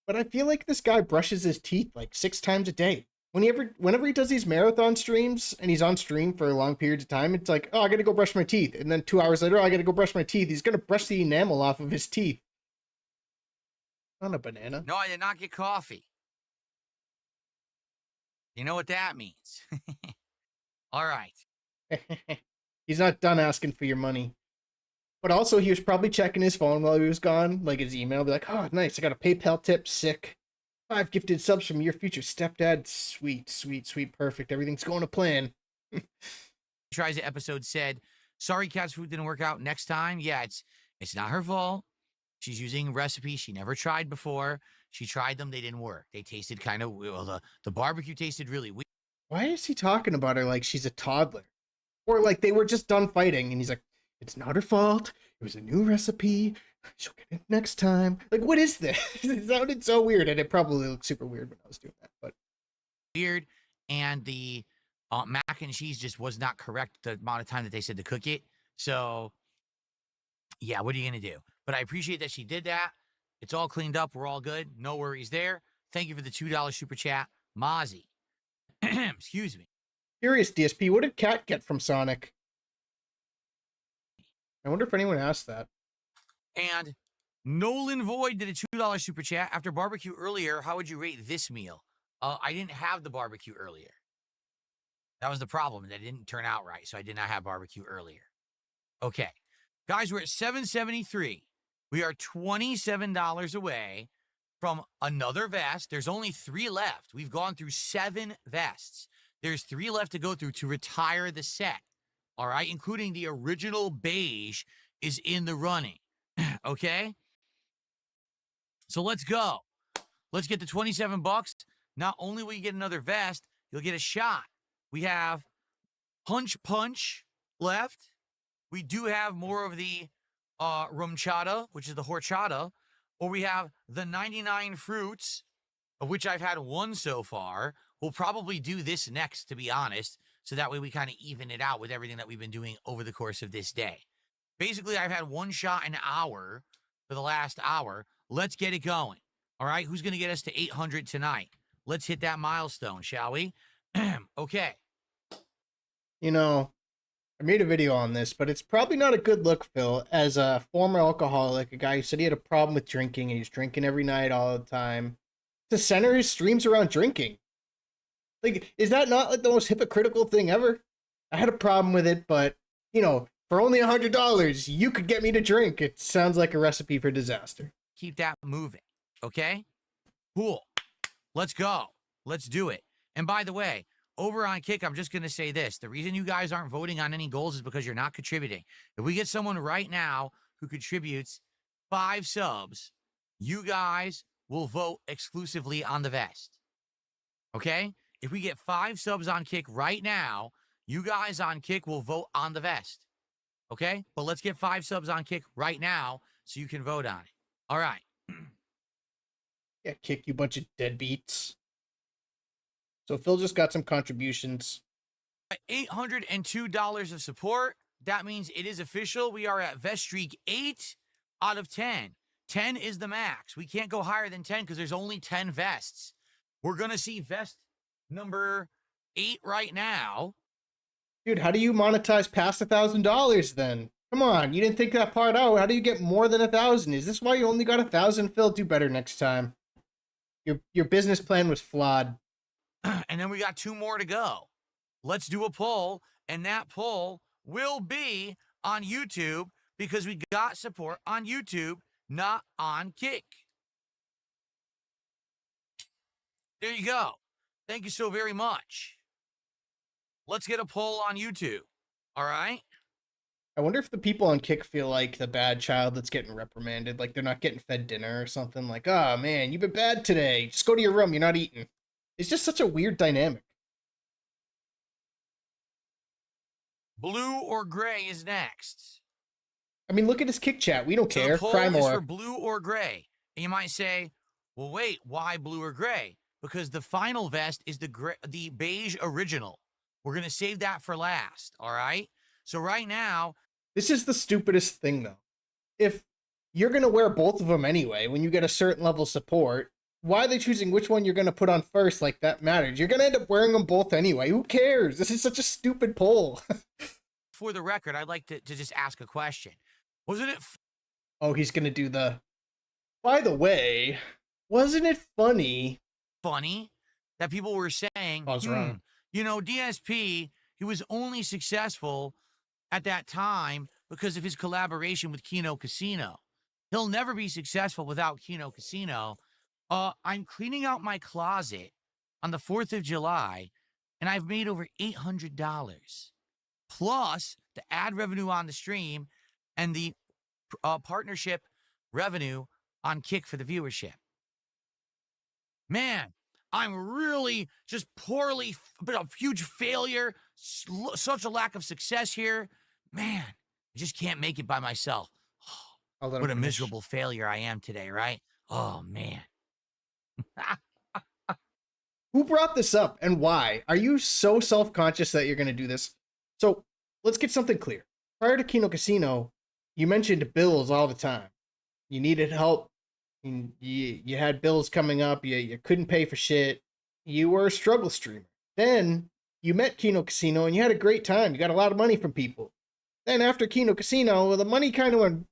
A: But I feel like this guy brushes his teeth like 6 times a day. Whenever he does these marathon streams and he's on stream for long periods of time, it's like, oh, I gotta go brush my teeth. And then 2 hours later, oh, I gotta go brush my teeth. He's gonna brush the enamel off of his teeth. Not a banana.
B: No, I did not get coffee. You know what that means. All right.
A: He's not done asking for your money. But also, he was probably checking his phone while he was gone, like his email, be like, oh, nice, I got a PayPal tip, sick. 5 gifted subs from your future stepdad. Sweet, sweet, sweet, perfect. Everything's going to plan.
B: Tries the episode said, sorry, cat's food didn't work out. Next time, yeah, it's not her fault. She's using recipes she never tried before. She tried them, they didn't work. They tasted kind of, well, the barbecue tasted really weird.
A: Why is he talking about her like she's a toddler? Or like they were just done fighting and he's like, it's not her fault. It was a new recipe. She'll get it next time. Like, what is this? It sounded so weird, and it probably looked super weird when I was doing that. But
B: weird, and the mac and cheese just was not correct the amount of time that they said to cook it. So, yeah, what are you gonna do? But I appreciate that she did that. It's all cleaned up. We're all good. No worries there. Thank you for the $2 super chat, Mozzie. Excuse me.
A: Curious, DSP, what did Cat get from Sonic? I wonder if anyone asked that.
B: And Nolan Void did a $2 super chat. After barbecue earlier, how would you rate this meal? I didn't have the barbecue earlier. That was the problem. That didn't turn out right, so I did not have barbecue earlier. Okay. Guys, we're at 773. We are $27 away from another vest. There's only 3 left. We've gone through 7 vests. There's 3 left to go through to retire the set. All right, including the original beige is in the running. Okay? So let's go. Let's get the 27 bucks. Not only will you get another vest, you'll get a shot. We have Punch left. We do have more of the rumchata, which is the horchata, or we have the 99 fruits, of which I've had 1 so far. We'll probably do this next, to be honest, so that way we kind of even it out with everything that we've been doing over the course of this day. Basically, I've had 1 shot an hour for the last hour. Let's get it going. All right, who's going to get us to 800 tonight? Let's hit that milestone, shall we? Okay.
A: You know, I made a video on this, but it's probably not a good look, Phil, as a former alcoholic, a guy who said he had a problem with drinking and he's drinking every night all the time, to center his streams around drinking. Like, is that not like the most hypocritical thing ever? I had a problem with it, but, you know, for only $100, you could get me to drink. It sounds like a recipe for disaster.
B: Keep that moving, okay? Cool. Let's go. Let's do it. And by the way, over on Kick, I'm just going to say this. The reason you guys aren't voting on any goals is because you're not contributing. If we get someone right now who contributes 5 subs, you guys will vote exclusively on the vest. Okay? If we get 5 subs on Kick right now, you guys on Kick will vote on the vest. Okay? But let's get 5 subs on Kick right now so you can vote on it. All right.
A: Yeah, Kick, you bunch of deadbeats. So Phil just got some contributions.
B: $802 of support. That means it is official. We are at vest streak 8 out of 10. 10 is the max. We can't go higher than 10 because there's only 10 vests. We're going to see vest number 8 right now.
A: Dude, how do you monetize past $1,000 then? Come on, you didn't think that part out. How do you get more than 1,000? Is this why you only got 1,000? Phil, do better next time. Your business plan was flawed.
B: And then we got 2 more to go. Let's do a poll, and that poll will be on YouTube because we got support on YouTube, not on Kick. There you go. Thank you so very much. Let's get a poll on YouTube. All right?
A: I wonder if the people on Kick feel like the bad child that's getting reprimanded, like they're not getting fed dinner or something. Like, oh man, you've been bad today. Just go to your room. You're not eating. It's just such a weird dynamic.
B: Blue or gray is next.
A: I mean, look at his kick chat. We don't
B: So
A: care.
B: the poll
A: Cry
B: is
A: more.
B: for blue or gray. And you might say, well, wait, why blue or gray? Because the final vest is the beige original. We're going to save that for last, all right? So right now...
A: This is the stupidest thing, though. If you're going to wear both of them anyway, when you get a certain level of support, why are they choosing which one you're going to put on first like that matters? You're going to end up wearing them both anyway. Who cares? This is such a stupid poll.
B: For the record, I'd like to just ask a question. Wasn't it...
A: Oh, he's going to do the... By the way, wasn't it funny
B: that people were saying,
A: wrong.
B: You know, DSP, he was only successful at that time because of his collaboration with Kino Casino. He'll never be successful without Kino Casino. I'm cleaning out my closet on the 4th of July, and I've made over $800, plus the ad revenue on the stream and the partnership revenue on Kick for the viewership. Man, I'm really just poorly, but a huge failure, such a lack of success here. Man, I just can't make it by myself. Oh, what a miserable failure I am today, right? Oh, man.
A: Who brought this up and why? Are you so self-conscious that you're going to do this? So let's get something clear. Prior to Kino Casino, you mentioned bills all the time. You needed help. You had bills coming up. You couldn't pay for shit. You were a struggle streamer. Then you met Kino Casino and you had a great time. You got a lot of money from people. Then after Kino Casino, the money kind of went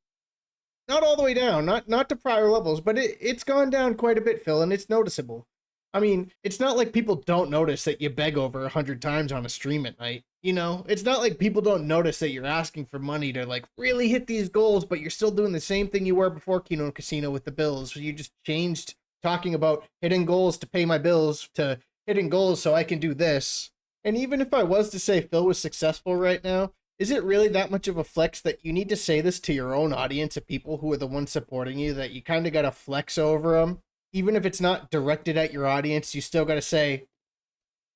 A: not all the way down, not to prior levels, but it's gone down quite a bit, Phil, and it's noticeable. I mean, it's not like people don't notice that you beg over 100 times on a stream at night. You know, it's not like people don't notice that you're asking for money to like really hit these goals, but you're still doing the same thing you were before Kino Casino with the bills. You just changed talking about hitting goals to pay my bills to hitting goals so I can do this. And even if I was to say Phil was successful right now, is it really that much of a flex that you need to say this to your own audience of people who are the ones supporting you, that you kind of got to flex over them? Even if it's not directed at your audience, you still got to say,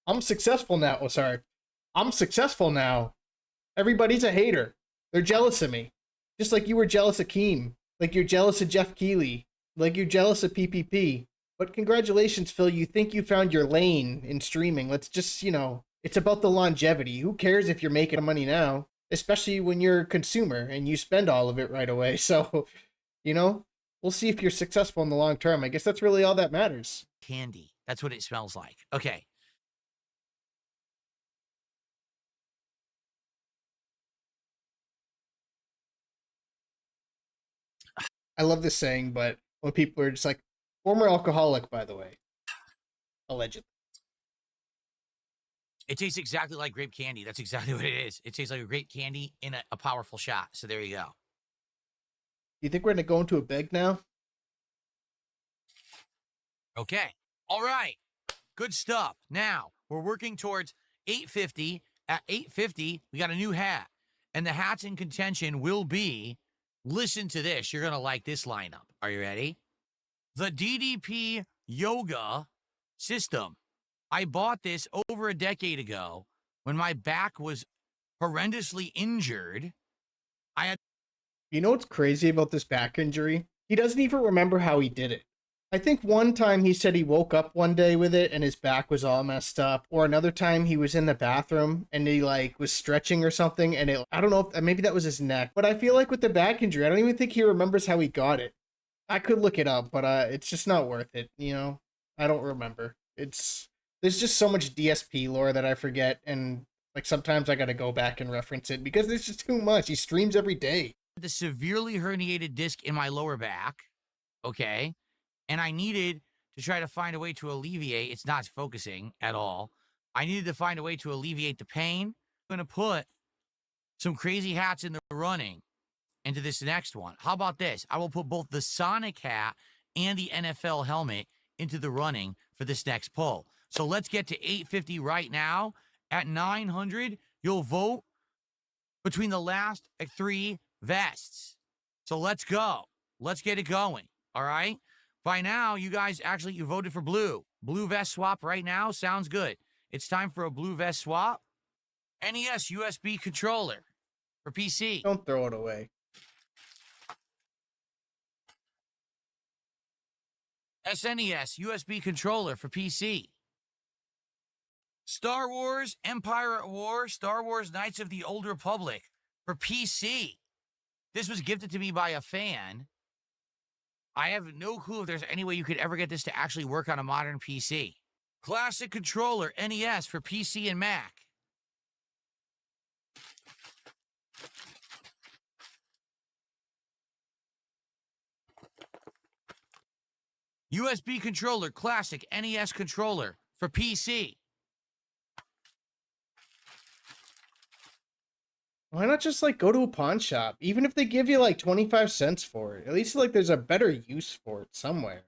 A: I'm successful now. Oh, sorry. I'm successful now. Everybody's a hater. They're jealous of me. Just like you were jealous of Keem. Like you're jealous of Jeff Keighley. Like you're jealous of PPP. But congratulations, Phil. You think you found your lane in streaming. Let's just, you know, it's about the longevity. Who cares if you're making money now? Especially when you're a consumer and you spend all of it right away. So, you know, we'll see if you're successful in the long term. I guess that's really all that matters.
B: Candy. That's what it smells like. Okay.
A: I love this saying, but when people are just like, former alcoholic, by the way. Allegedly.
B: It tastes exactly like grape candy. That's exactly what it is. It tastes like a grape candy in a powerful shot. So there you go.
A: You think we're going to go into a beg now?
B: Okay. All right. Good stuff. Now, we're working towards 850. At 850, we got a new hat. And the hats in contention will be, listen to this. You're going to like this lineup. Are you ready? The DDP Yoga system. I bought this over a decade ago when my back was horrendously injured.
A: You know what's crazy about this back injury? He doesn't even remember how he did it. I think one time he said he woke up one day with it and his back was all messed up. Or another time he was in the bathroom and he like was stretching or something and I don't know if maybe that was his neck. But I feel like with the back injury, I don't even think he remembers how he got it. I could look it up, but it's just not worth it, you know? I don't remember. There's just so much DSP lore that I forget, and like sometimes I gotta go back and reference it because there's just too much. He streams every day.
B: The severely herniated disc in my lower back, okay? And I needed to try to find a way to alleviate, it's not focusing at all. I needed to find a way to alleviate the pain. I'm gonna put some crazy hats in the running into this next one. How about this? I will put both the Sonic hat and the NFL helmet into the running for this next poll. So let's get to 850 right now. At 900, you'll vote between the last 3 vests. So let's go. Let's get it going. All right? By now, you guys you voted for blue. Blue vest swap right now. Sounds good. It's time for a blue vest swap. NES USB controller for PC.
A: Don't throw it away.
B: SNES USB controller for PC. Star Wars Empire at War, Star Wars Knights of the Old Republic for PC. This was gifted to me by a fan. I have no clue if there's any way you could ever get this to actually work on a modern PC. Classic controller NES for PC and Mac. USB controller, classic NES controller for PC.
A: Why not just like go to a pawn shop? Even if they give you like 25 cents for it, at least like there's a better use for it somewhere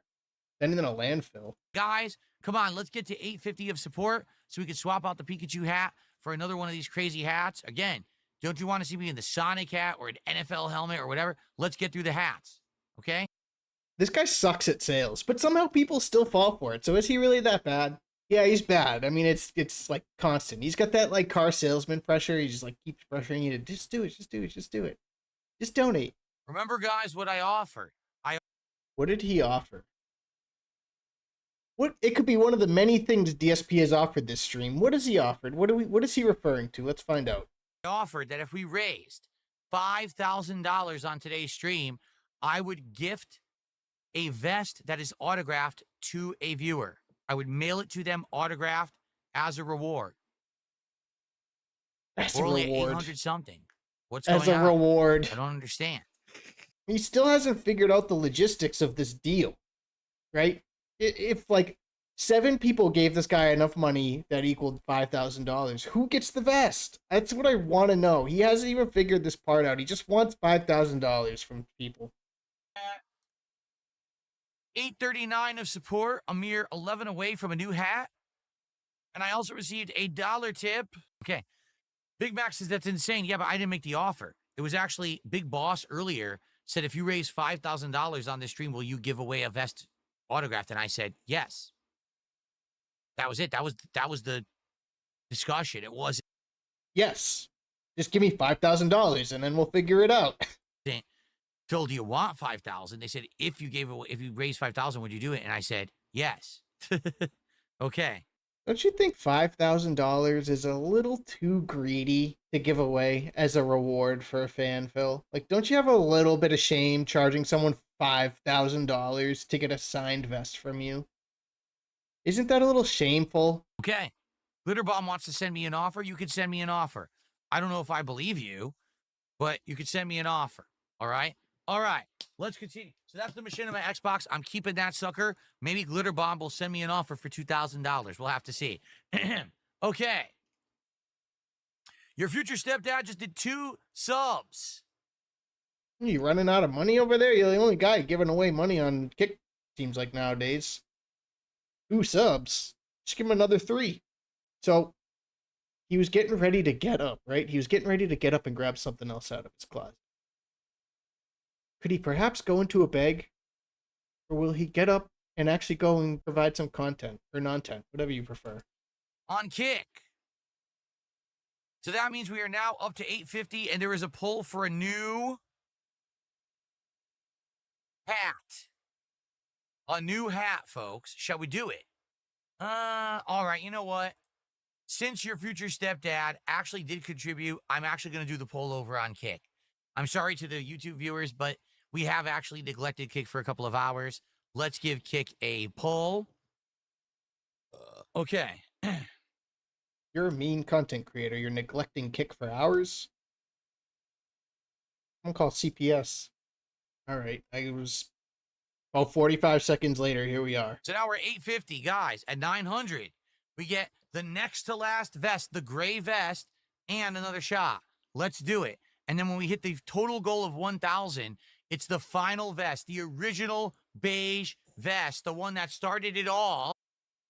A: than in a landfill.
B: Guys, come on, let's get to 850 of support so we can swap out the Pikachu hat for another one of these crazy hats. Again, don't you want to see me in the Sonic hat or an NFL helmet or whatever? Let's get through the hats, okay?
A: This guy sucks at sales, but somehow people still fall for it. So is he really that bad? Yeah, he's bad. I mean, it's like constant. He's got that like car salesman pressure. He just like keeps pressuring you to just do it, just do it, just do it. Just donate.
B: Remember, guys, what I offered.
A: What did he offer? What it could be one of the many things DSP has offered this stream. What has he offered? What is he referring to? Let's find out.
B: I offered that if we raised $5,000 on today's stream, I would gift a vest that is autographed to a viewer. I would mail it to them autographed as a reward.
A: As
B: We're
A: a
B: only at
A: reward.
B: 800 something. What's going on?
A: As a reward.
B: I don't understand.
A: He still hasn't figured out the logistics of this deal, right? If like 7 people gave this guy enough money that equaled $5,000, who gets the vest? That's what I want to know. He hasn't even figured this part out. He just wants $5,000 from people.
B: 839 of support, a mere 11 away from a new hat. And I also received a $1 tip. Okay. Big Mac says that's insane. Yeah, but I didn't make the offer. It was actually Big Boss earlier said, if you raise $5,000 on this stream, will you give away a vest autographed? And I said, yes. That was it. That was the discussion. It wasn't.
A: Yes. Just give me $5,000 and then we'll figure it out.
B: Phil, do you want 5,000? They said, if you raise 5,000, would you do it? And I said, yes. Okay.
A: Don't you think $5,000 is a little too greedy to give away as a reward for a fan, Phil? Like, don't you have a little bit of shame charging someone $5,000 to get a signed vest from you? Isn't that a little shameful?
B: Okay. Glitterbomb wants to send me an offer. You could send me an offer. I don't know if I believe you, but you could send me an offer. All right? All right, let's continue. So that's the machine of my Xbox. I'm keeping that sucker. Maybe Glitterbomb will send me an offer for $2,000. We'll have to see. Okay. Your future stepdad just did 2 subs.
A: You running out of money over there? You're the only guy giving away money on Kick, seems like nowadays. 2 subs. Just give him another 3. So, he was getting ready to get up, right? He was getting ready to get up and grab something else out of his closet. Could he perhaps go into a bag? Or will he get up and actually go and provide some content or non-tent, whatever you prefer?
B: On Kick. So that means we are now up to 850, and there is a poll for a new hat. A new hat, folks. Shall we do it? All right, you know what? Since your future stepdad actually did contribute, I'm actually going to do the poll over on Kick. I'm sorry to the YouTube viewers, but we have actually neglected Kick for a couple of hours. Let's give Kick a poll. Okay.
A: You're a mean content creator. You're neglecting Kick for hours? I'm gonna call CPS. Alright, I was about 45 seconds later, here we are.
B: So now we're 850, guys. At 900, we get the next to last vest, the gray vest, and another shot. Let's do it. And then when we hit the total goal of 1,000, it's the final vest, the original beige vest, the one that started it all.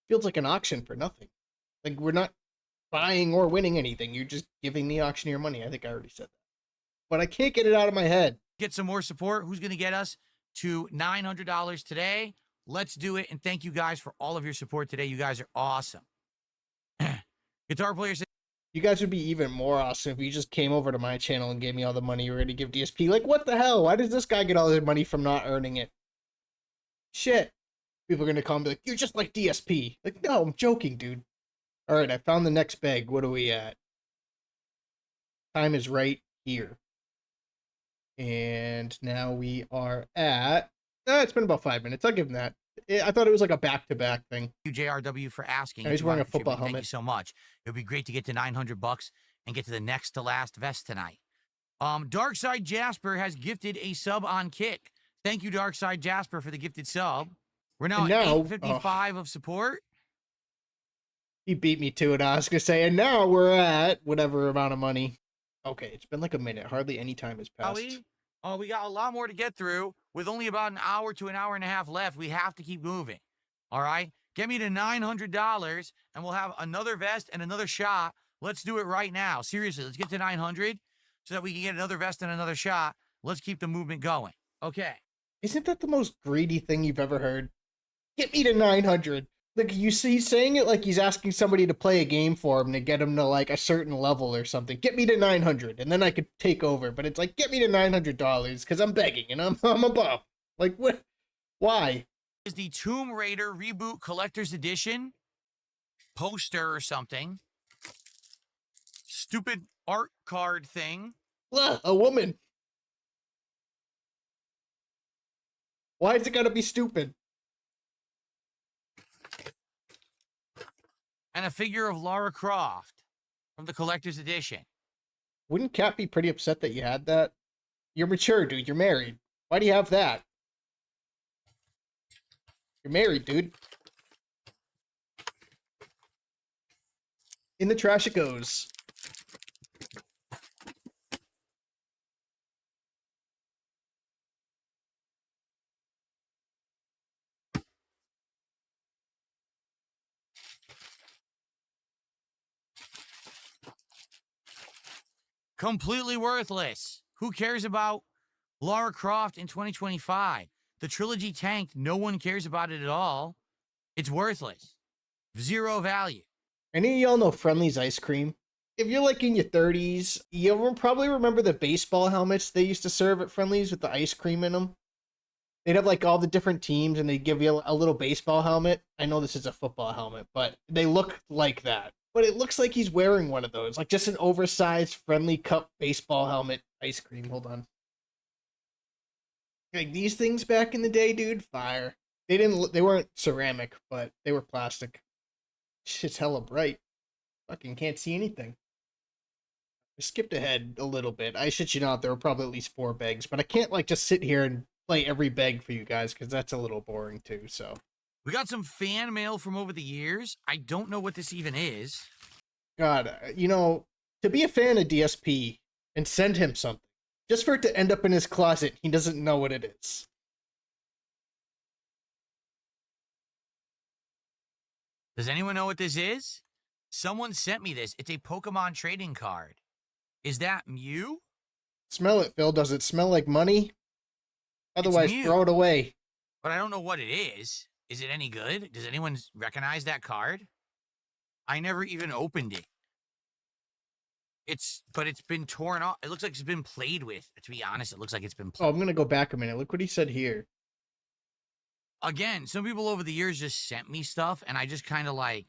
A: Feels like an auction for nothing. Like, we're not buying or winning anything. You're just giving the auctioneer money. I think I already said that. But I can't get it out of my head.
B: Get some more support. Who's going to get us to $900 today? Let's do it. And thank you guys for all of your support today. You guys are awesome. Guitar player says,
A: You guys would be even more awesome if you just came over to my channel and gave me all the money you were going to give DSP. Like, what the hell? Why does this guy get all his money from not earning it? Shit. People are going to call and be like, you're just like DSP. Like, no, I'm joking, dude. All right, I found the next bag. What are we at? Time is right here. And now we are at... it's been about 5 minutes. I'll give him that. I thought it was like a back-to-back thing.
B: JRW for asking.
A: He's wearing a football helmet.
B: Thank you so much. It would be great to get to $900 and get to the next to last vest tonight. Darkside Jasper has gifted a sub on Kick. Thank you, Darkside Jasper, for the gifted sub. We're now at 855 of support.
A: He beat me to it, I was going to say. And now we're at whatever amount of money. Okay, it's been like a minute. Hardly any time has passed.
B: We got a lot more to get through. With only about an hour to an hour and a half left, we have to keep moving. All right? Get me to $900, and we'll have another vest and another shot. Let's do it right now. Seriously, let's get to 900 so that we can get another vest and another shot. Let's keep the movement going. Okay.
A: Isn't that the most greedy thing you've ever heard? Get me to 900. Like, you see, he's saying it like he's asking somebody to play a game for him to get him to, like, a certain level or something. Get me to 900, and then I could take over. But it's like, get me to $900, because I'm begging, and I'm above. Like, what? Why?
B: Is the Tomb Raider Reboot Collector's Edition poster or something. Stupid art card thing.
A: Ugh, a woman. Why is it gotta be stupid?
B: And a figure of Lara Croft from the collector's edition.
A: Wouldn't Kat be pretty upset that you had that? You're mature, dude. You're married. Why do you have that? You're married, dude. In the trash it goes.
B: Completely worthless. Who cares about Lara Croft in 2025? The trilogy tanked. No one cares about it at all. It's worthless. Zero value.
A: Any of y'all know Friendly's ice cream? If you're like in your 30s, you'll probably remember the baseball helmets they used to serve at Friendly's with the ice cream in them. They'd have like all the different teams and they'd give you a little baseball helmet. I know this is a football helmet, but they look like that. But it looks like he's wearing one of those, like just an oversized Friendly Cup baseball helmet ice cream. Hold on. Like these things back in the day, dude, fire. They weren't ceramic, but they were plastic. Shit's hella bright. Fucking can't see anything. I skipped ahead a little bit. I shit you not, there were probably at least 4 begs, but I can't like just sit here and play every beg for you guys because that's a little boring too, so.
B: We got some fan mail from over the years. I don't know what this even is.
A: God, you know, to be a fan of DSP and send him something, just for it to end up in his closet, he doesn't know what it is.
B: Does anyone know what this is? Someone sent me this. It's a Pokemon trading card. Is that Mew?
A: Smell it, Phil. Does it smell like money? Otherwise, throw it away.
B: But I don't know what it is. Is it any good? Does anyone recognize that card? I never even opened it. But it's been torn off. It looks like it's been played with. To be honest, it looks like it's been played.
A: Oh, I'm going to go back a minute. Look what he said here.
B: Again, some people over the years just sent me stuff, and I just kind of like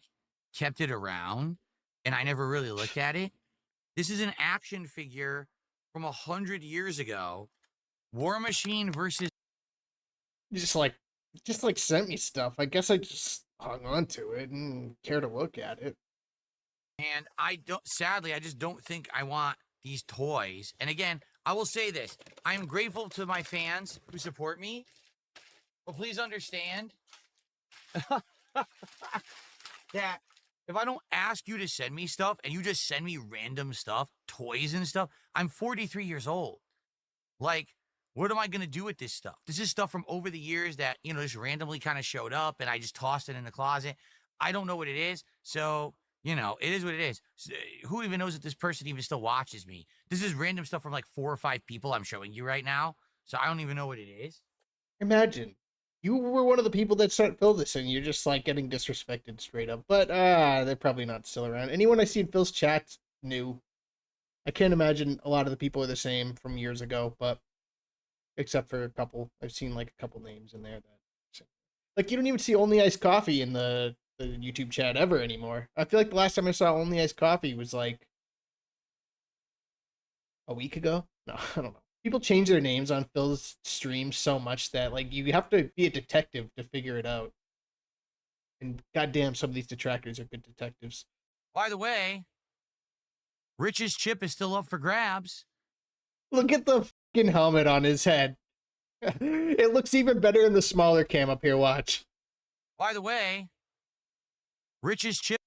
B: kept it around, and I never really looked at it. This is an action figure from 100 years ago. War Machine versus...
A: Just like sent me stuff. I guess I just hung on to it and care to look at it.
B: And sadly, I just don't think I want these toys. And again, I will say this. I am grateful to my fans who support me. But please understand that if I don't ask you to send me stuff and you just send me random stuff, toys and stuff, I'm 43 years old. Like, what am I going to do with this stuff? This is stuff from over the years that, you know, just randomly kind of showed up and I just tossed it in the closet. I don't know what it is. So, you know, it is what it is. Who even knows that this person even still watches me? This is random stuff from like 4 or 5 people I'm showing you right now. So I don't even know what it is.
A: Imagine You were one of the people that sent Phil this, and you're just like getting disrespected straight up. But they're probably not still around. Anyone I see in Phil's chat's new. I can't imagine a lot of the people are the same from years ago, but except for a couple, I've seen like a couple names in there that like you don't even see Only Iced Coffee in the YouTube chat ever anymore. I feel like the last time I saw Only Iced Coffee was like a week ago. No, I don't know. People change their names on Phil's stream so much that like you have to be a detective to figure it out. And goddamn, some of these detractors are good detectives.
B: By the way, Rich's chip is still up for grabs.
A: Look at the fucking helmet on his head. It looks even better in the smaller cam up here. Watch.
B: By the way, Rich's chip.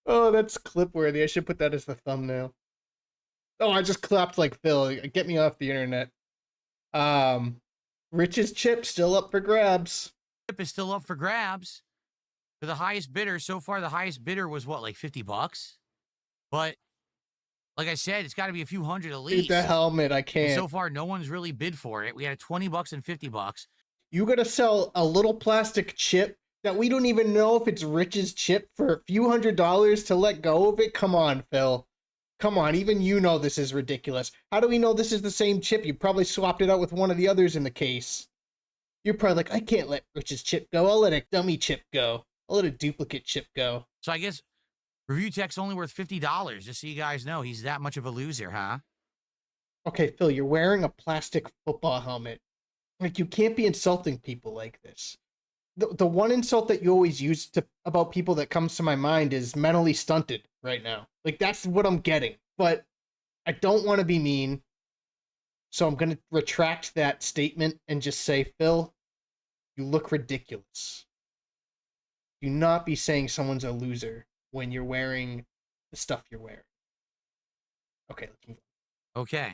A: Oh, that's clip worthy. I should put that as the thumbnail. Oh, I just clapped like Phil. Get me off the internet. Rich's chip still up for grabs.
B: Chip is still up for grabs for the highest bidder. So far, the highest bidder was what, like $50? But like I said, it's got to be a few hundred at least.
A: Eat the helmet. I can't.
B: And so far, no one's really bid for it. We had $20 and $50.
A: You gotta sell a little plastic chip that we don't even know if it's Rich's chip for a few $100s to let go of it? Come on, Phil. Come on, even you know this is ridiculous. How do we know this is the same chip? You probably swapped it out with one of the others in the case. You're probably like, I can't let Rich's chip go. I'll let a dummy chip go. I'll let a duplicate chip go.
B: So I guess Review Tech's only worth $50, just so you guys know. He's that much of a loser, huh?
A: Okay, Phil, you're wearing a plastic football helmet. Like, you can't be insulting people like this. The one insult that you always use about people that comes to my mind is mentally stunted right now. Like, that's what I'm getting. But I don't want to be mean. So I'm going to retract that statement and just say, Phil, you look ridiculous. Do not be saying someone's a loser when you're wearing the stuff you're wearing. Okay, let's move on.
B: Okay.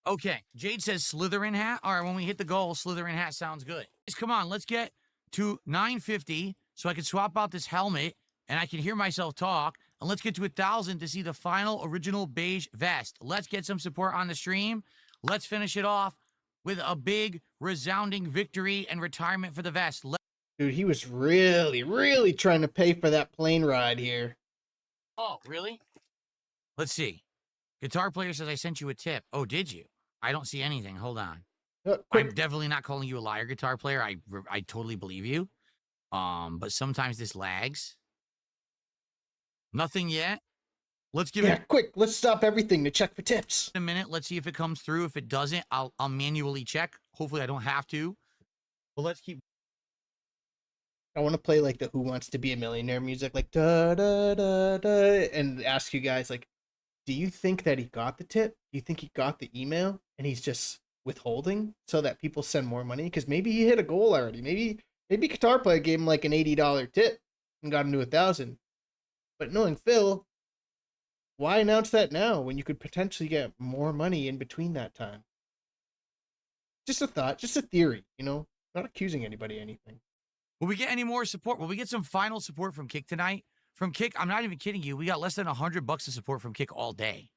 B: Okay, Jade says Slytherin hat. All right, when we hit the goal, Slytherin hat sounds good. Come on, let's get to 950 so I can swap out this helmet and I can hear myself talk. And let's get to 1,000 to see the final original beige vest. Let's get some support on the stream. Let's finish it off with a big, resounding victory and retirement for the vest.
A: Dude, he was really, really trying to pay for that plane ride here.
B: Oh, really? Let's see. Guitar player says I sent you a tip. Oh, did you? I don't see anything. Hold on. I'm definitely not calling you a liar, guitar player. I totally believe you. But sometimes this lags. Nothing yet. Let's give it
A: quick. Let's stop everything to check for tips.
B: A minute. Let's see if it comes through. If it doesn't, I'll manually check. Hopefully I don't have to. But let's keep.
A: I want to play like the Who Wants to Be a Millionaire music, like da da da da, and ask you guys like, do you think that he got the tip? Do you think he got the email and he's just withholding so that people send more money? Because maybe he hit a goal already. Maybe Guitar Player gave him like an $80 tip and got him to 1,000. But knowing Phil, why announce that now when you could potentially get more money in between that time? Just a thought, just a theory, you know, not accusing anybody of anything.
B: Will we get any more support? Will we get some final support from Kick tonight? From Kick, I'm not even kidding you. We got less than $100 of support from Kick all day.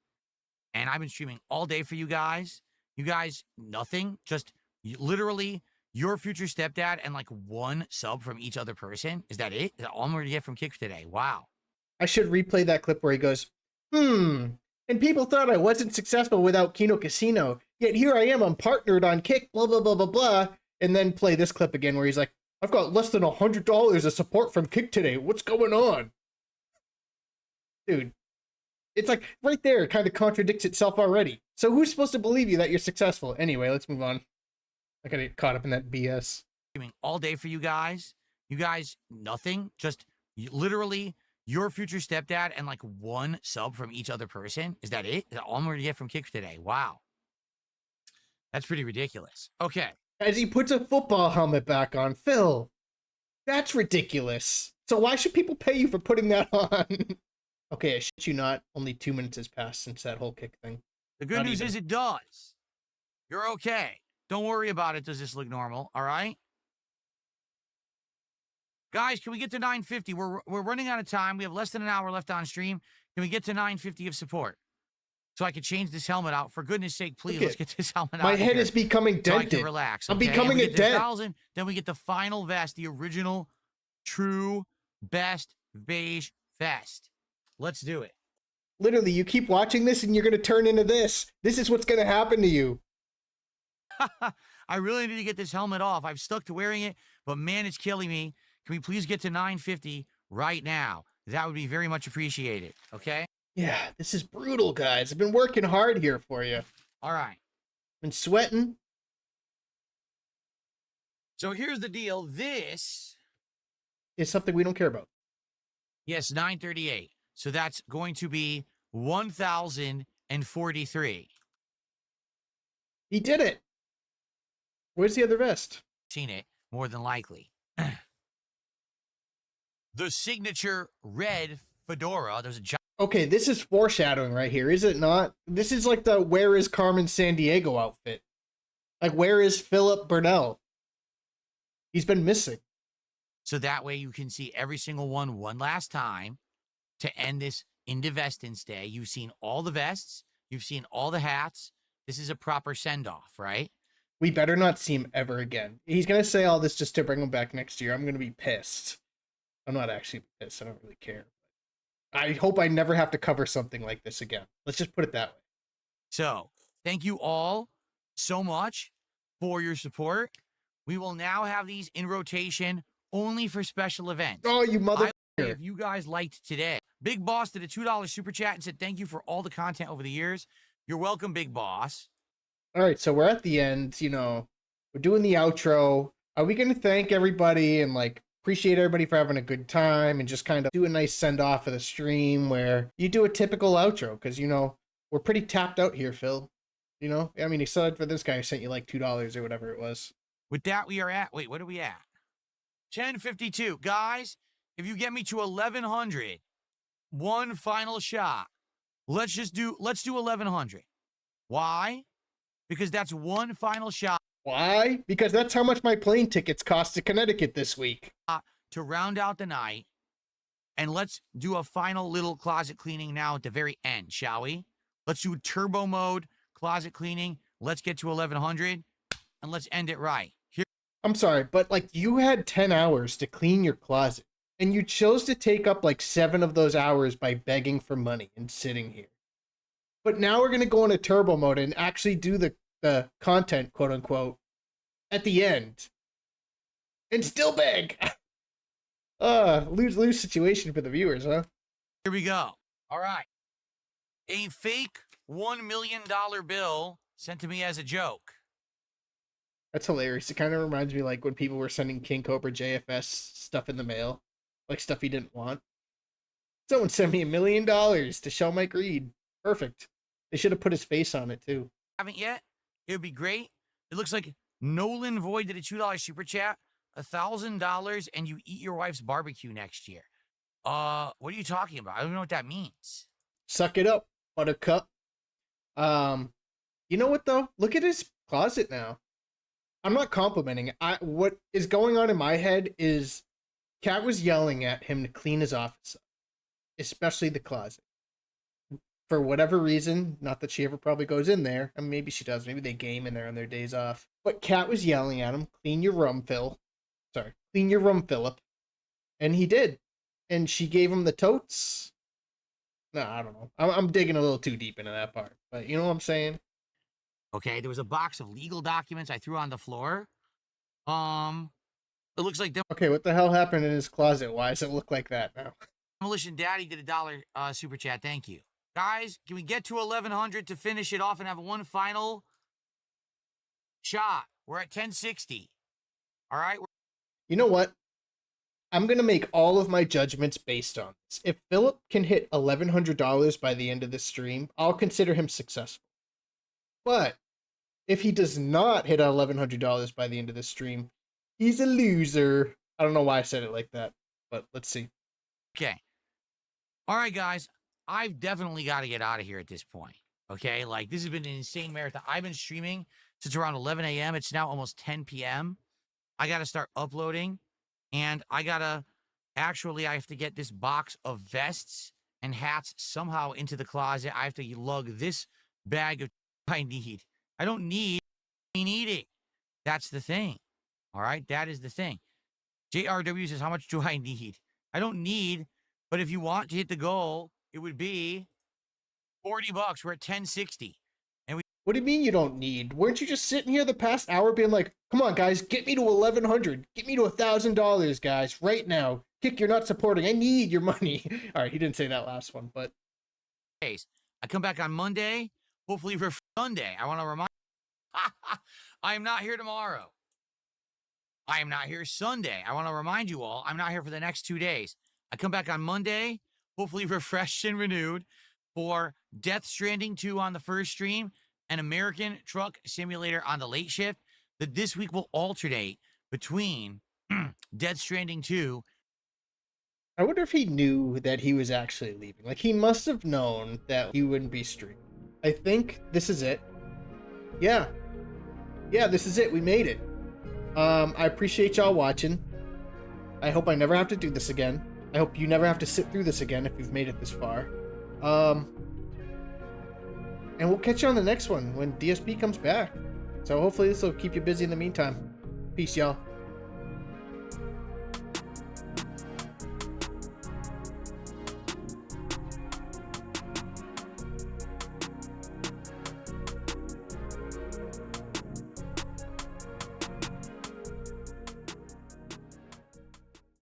B: And I've been streaming all day for you guys. You guys, nothing. Just literally your future stepdad and like one sub from each other person. Is that it? Is that all I'm going to get from Kick today? Wow.
A: I should replay that clip where he goes, and people thought I wasn't successful without Kino Casino. Yet here I am, I'm partnered on Kick, blah, blah, blah, blah, blah. And then play this clip again where he's like, I've got less than $100 of support from Kick today. What's going on? Dude, it's like right there, it kind of contradicts itself already. So who's supposed to believe you that you're successful? Anyway, let's move on. I gotta get caught up in that BS.
B: All day for you guys. You guys, nothing. Just literally your future stepdad and like one sub from each other person. Is that it? Is that all I'm going to get from Kick today? Wow. That's pretty ridiculous. Okay.
A: As he puts a football helmet back on, Phil, that's ridiculous. So why should people pay you for putting that on? Okay, I shit you not. Only 2 minutes has passed since that whole Kick thing.
B: The good news is it does. You're okay. Don't worry about it. Does this look normal? All right? Guys, can we get to 950? We're running out of time. We have less than an hour left on stream. Can we get to 950 of support? so I could change this helmet out. For goodness sake, please,
A: Look
B: let's
A: it.
B: get this helmet out.
A: My
B: of
A: head
B: here
A: is becoming
B: so I
A: dented.
B: can relax.
A: I'm
B: Okay?
A: becoming
B: And we
A: a
B: get to
A: dent.
B: 1,000, then we get the final vest, the original, true, best beige vest. Let's do it.
A: Literally, you keep watching this and you're going to turn into this. This is what's going to happen to you.
B: I really need to get this helmet off. I've stuck to wearing it, but man, it's killing me. Can we please get to 950 right now? That would be very much appreciated. Okay?
A: Yeah, this is brutal, guys. I've been working hard here for you.
B: All right.
A: Been sweating.
B: So here's the deal. This
A: Is something we don't care about.
B: Yes, 938. So that's going to be 1,043.
A: He did it. Where's the other vest?
B: Seen it, more than likely. The signature red fedora. There's a giant.
A: Okay, this is foreshadowing right here, is it not? This is like the Where is Carmen Sandiego outfit. Like, where is Philip Burnell? He's been missing.
B: So that way you can see every single one last time to end this into Vestins Day. You've seen all the vests. You've seen all the hats. This is a proper send-off, right?
A: We better not see him ever again. He's going to say all this just to bring him back next year. I'm going to be pissed. I'm not actually pissed. I don't really care. I hope I never have to cover something like this again. Let's just put it that way.
B: So thank you all so much for your support. We will now have these in rotation only for special events.
A: Oh, you mother...
B: If you guys liked today, Big Boss did a $2 super chat and said thank you for all the content over the years. You're welcome, Big Boss.
A: All right, so we're at the end. You know, we're doing the outro. Are we going to thank everybody and like appreciate everybody for having a good time and just kind of do a nice send off of the stream where you do a typical outro? Because, you know, we're pretty tapped out here, Phil. You know, I mean, except for this guy who sent you like $2 or whatever it was.
B: With that, we are at, wait, what are we at? 1052. Guys, if you get me to 1,100, one final shot. Let's do 1,100. Why? Because that's one final shot.
A: Why? Because that's how much my plane tickets cost to Connecticut this week.
B: To round out the night. And let's do a final little closet cleaning now at the very end, shall we? Let's do turbo mode, closet cleaning. Let's get to 1,100 and let's end it right. Here.
A: I'm sorry, but like you had 10 hours to clean your closet and you chose to take up like 7 of those hours by begging for money and sitting here. But now we're going to go into turbo mode and actually do the content, quote unquote, at the end. And still beg. Lose-lose situation for the viewers, huh?
B: Here we go. All right. A fake $1 million bill sent to me as a joke.
A: That's hilarious. It kind of reminds me like when people were sending King Cobra JFS stuff in the mail. Like stuff he didn't want. Someone sent me $1 million to show Mike Reed. Perfect. They should have put his face on it too.
B: Haven't yet? It would be great. It looks like Nolan Void did a $2 super chat. $1,000 and you eat your wife's barbecue next year. What are you talking about? I don't know what that means.
A: Suck it up, Buttercup. You know what though? Look at his closet now. I'm not complimenting. What is going on in my head is Kat was yelling at him to clean his office up, especially the closet. For whatever reason, not that she ever probably goes in there. I mean, maybe she does. Maybe they game in there on their days off. But Kat was yelling at him, clean your room, Phil. Sorry, clean your room, Philip. And he did. And she gave him the totes. No, I don't know. I'm digging a little too deep into that part. But you know what I'm saying?
B: Okay, there was a box of legal documents I threw on the floor. It looks like
A: Okay, what the hell happened in his closet? Why does it look like that now?
B: Demolition Daddy did a $1 super chat. Thank you. Guys, can we get to 1,100 to finish it off and have one final shot? We're at 1060. All right.
A: You know what? I'm going to make all of my judgments based on this. If Philip can hit $1,100 by the end of this stream, I'll consider him successful. But if he does not hit $1,100 by the end of this stream, he's a loser. I don't know why I said it like that, but let's see.
B: Okay. All right, guys. I've definitely got to get out of here at this point. Okay? Like, this has been an insane marathon. I've been streaming since around 11 a.m. It's now almost 10 p.m. I got to start uploading, and I have to get this box of vests and hats somehow into the closet. I have to lug this bag of I need. I don't need eating. That's the thing. All right, that is the thing. JRW says, how much do I need? I don't need, but if you want to hit the goal, it would be $40. We're at 1060.
A: What do you mean you don't need? Weren't you just sitting here the past hour being like, come on, guys, get me to 1,100. Get me to $1,000, guys, right now. Kick, you're not supporting. I need your money. All right, he didn't say that last one, but.
B: I come back on Monday, hopefully for Sunday. I want to remind I am not here tomorrow. I am not here Sunday. I want to remind you all, I'm not here for the next 2 days. I come back on Monday, hopefully refreshed and renewed for Death Stranding 2 on the first stream and American Truck Simulator on the late shift. That this week will alternate between Death Stranding 2.
A: I wonder if he knew that he was actually leaving. Like, he must have known that he wouldn't be streaming. I think this is it. Yeah. Yeah, this is it. We made it. I appreciate y'all watching. I hope I never have to do this again. I hope you never have to sit through this again if you've made it this far. And we'll catch you on the next one when DSP comes back. So hopefully this will keep you busy in the meantime. Peace, y'all.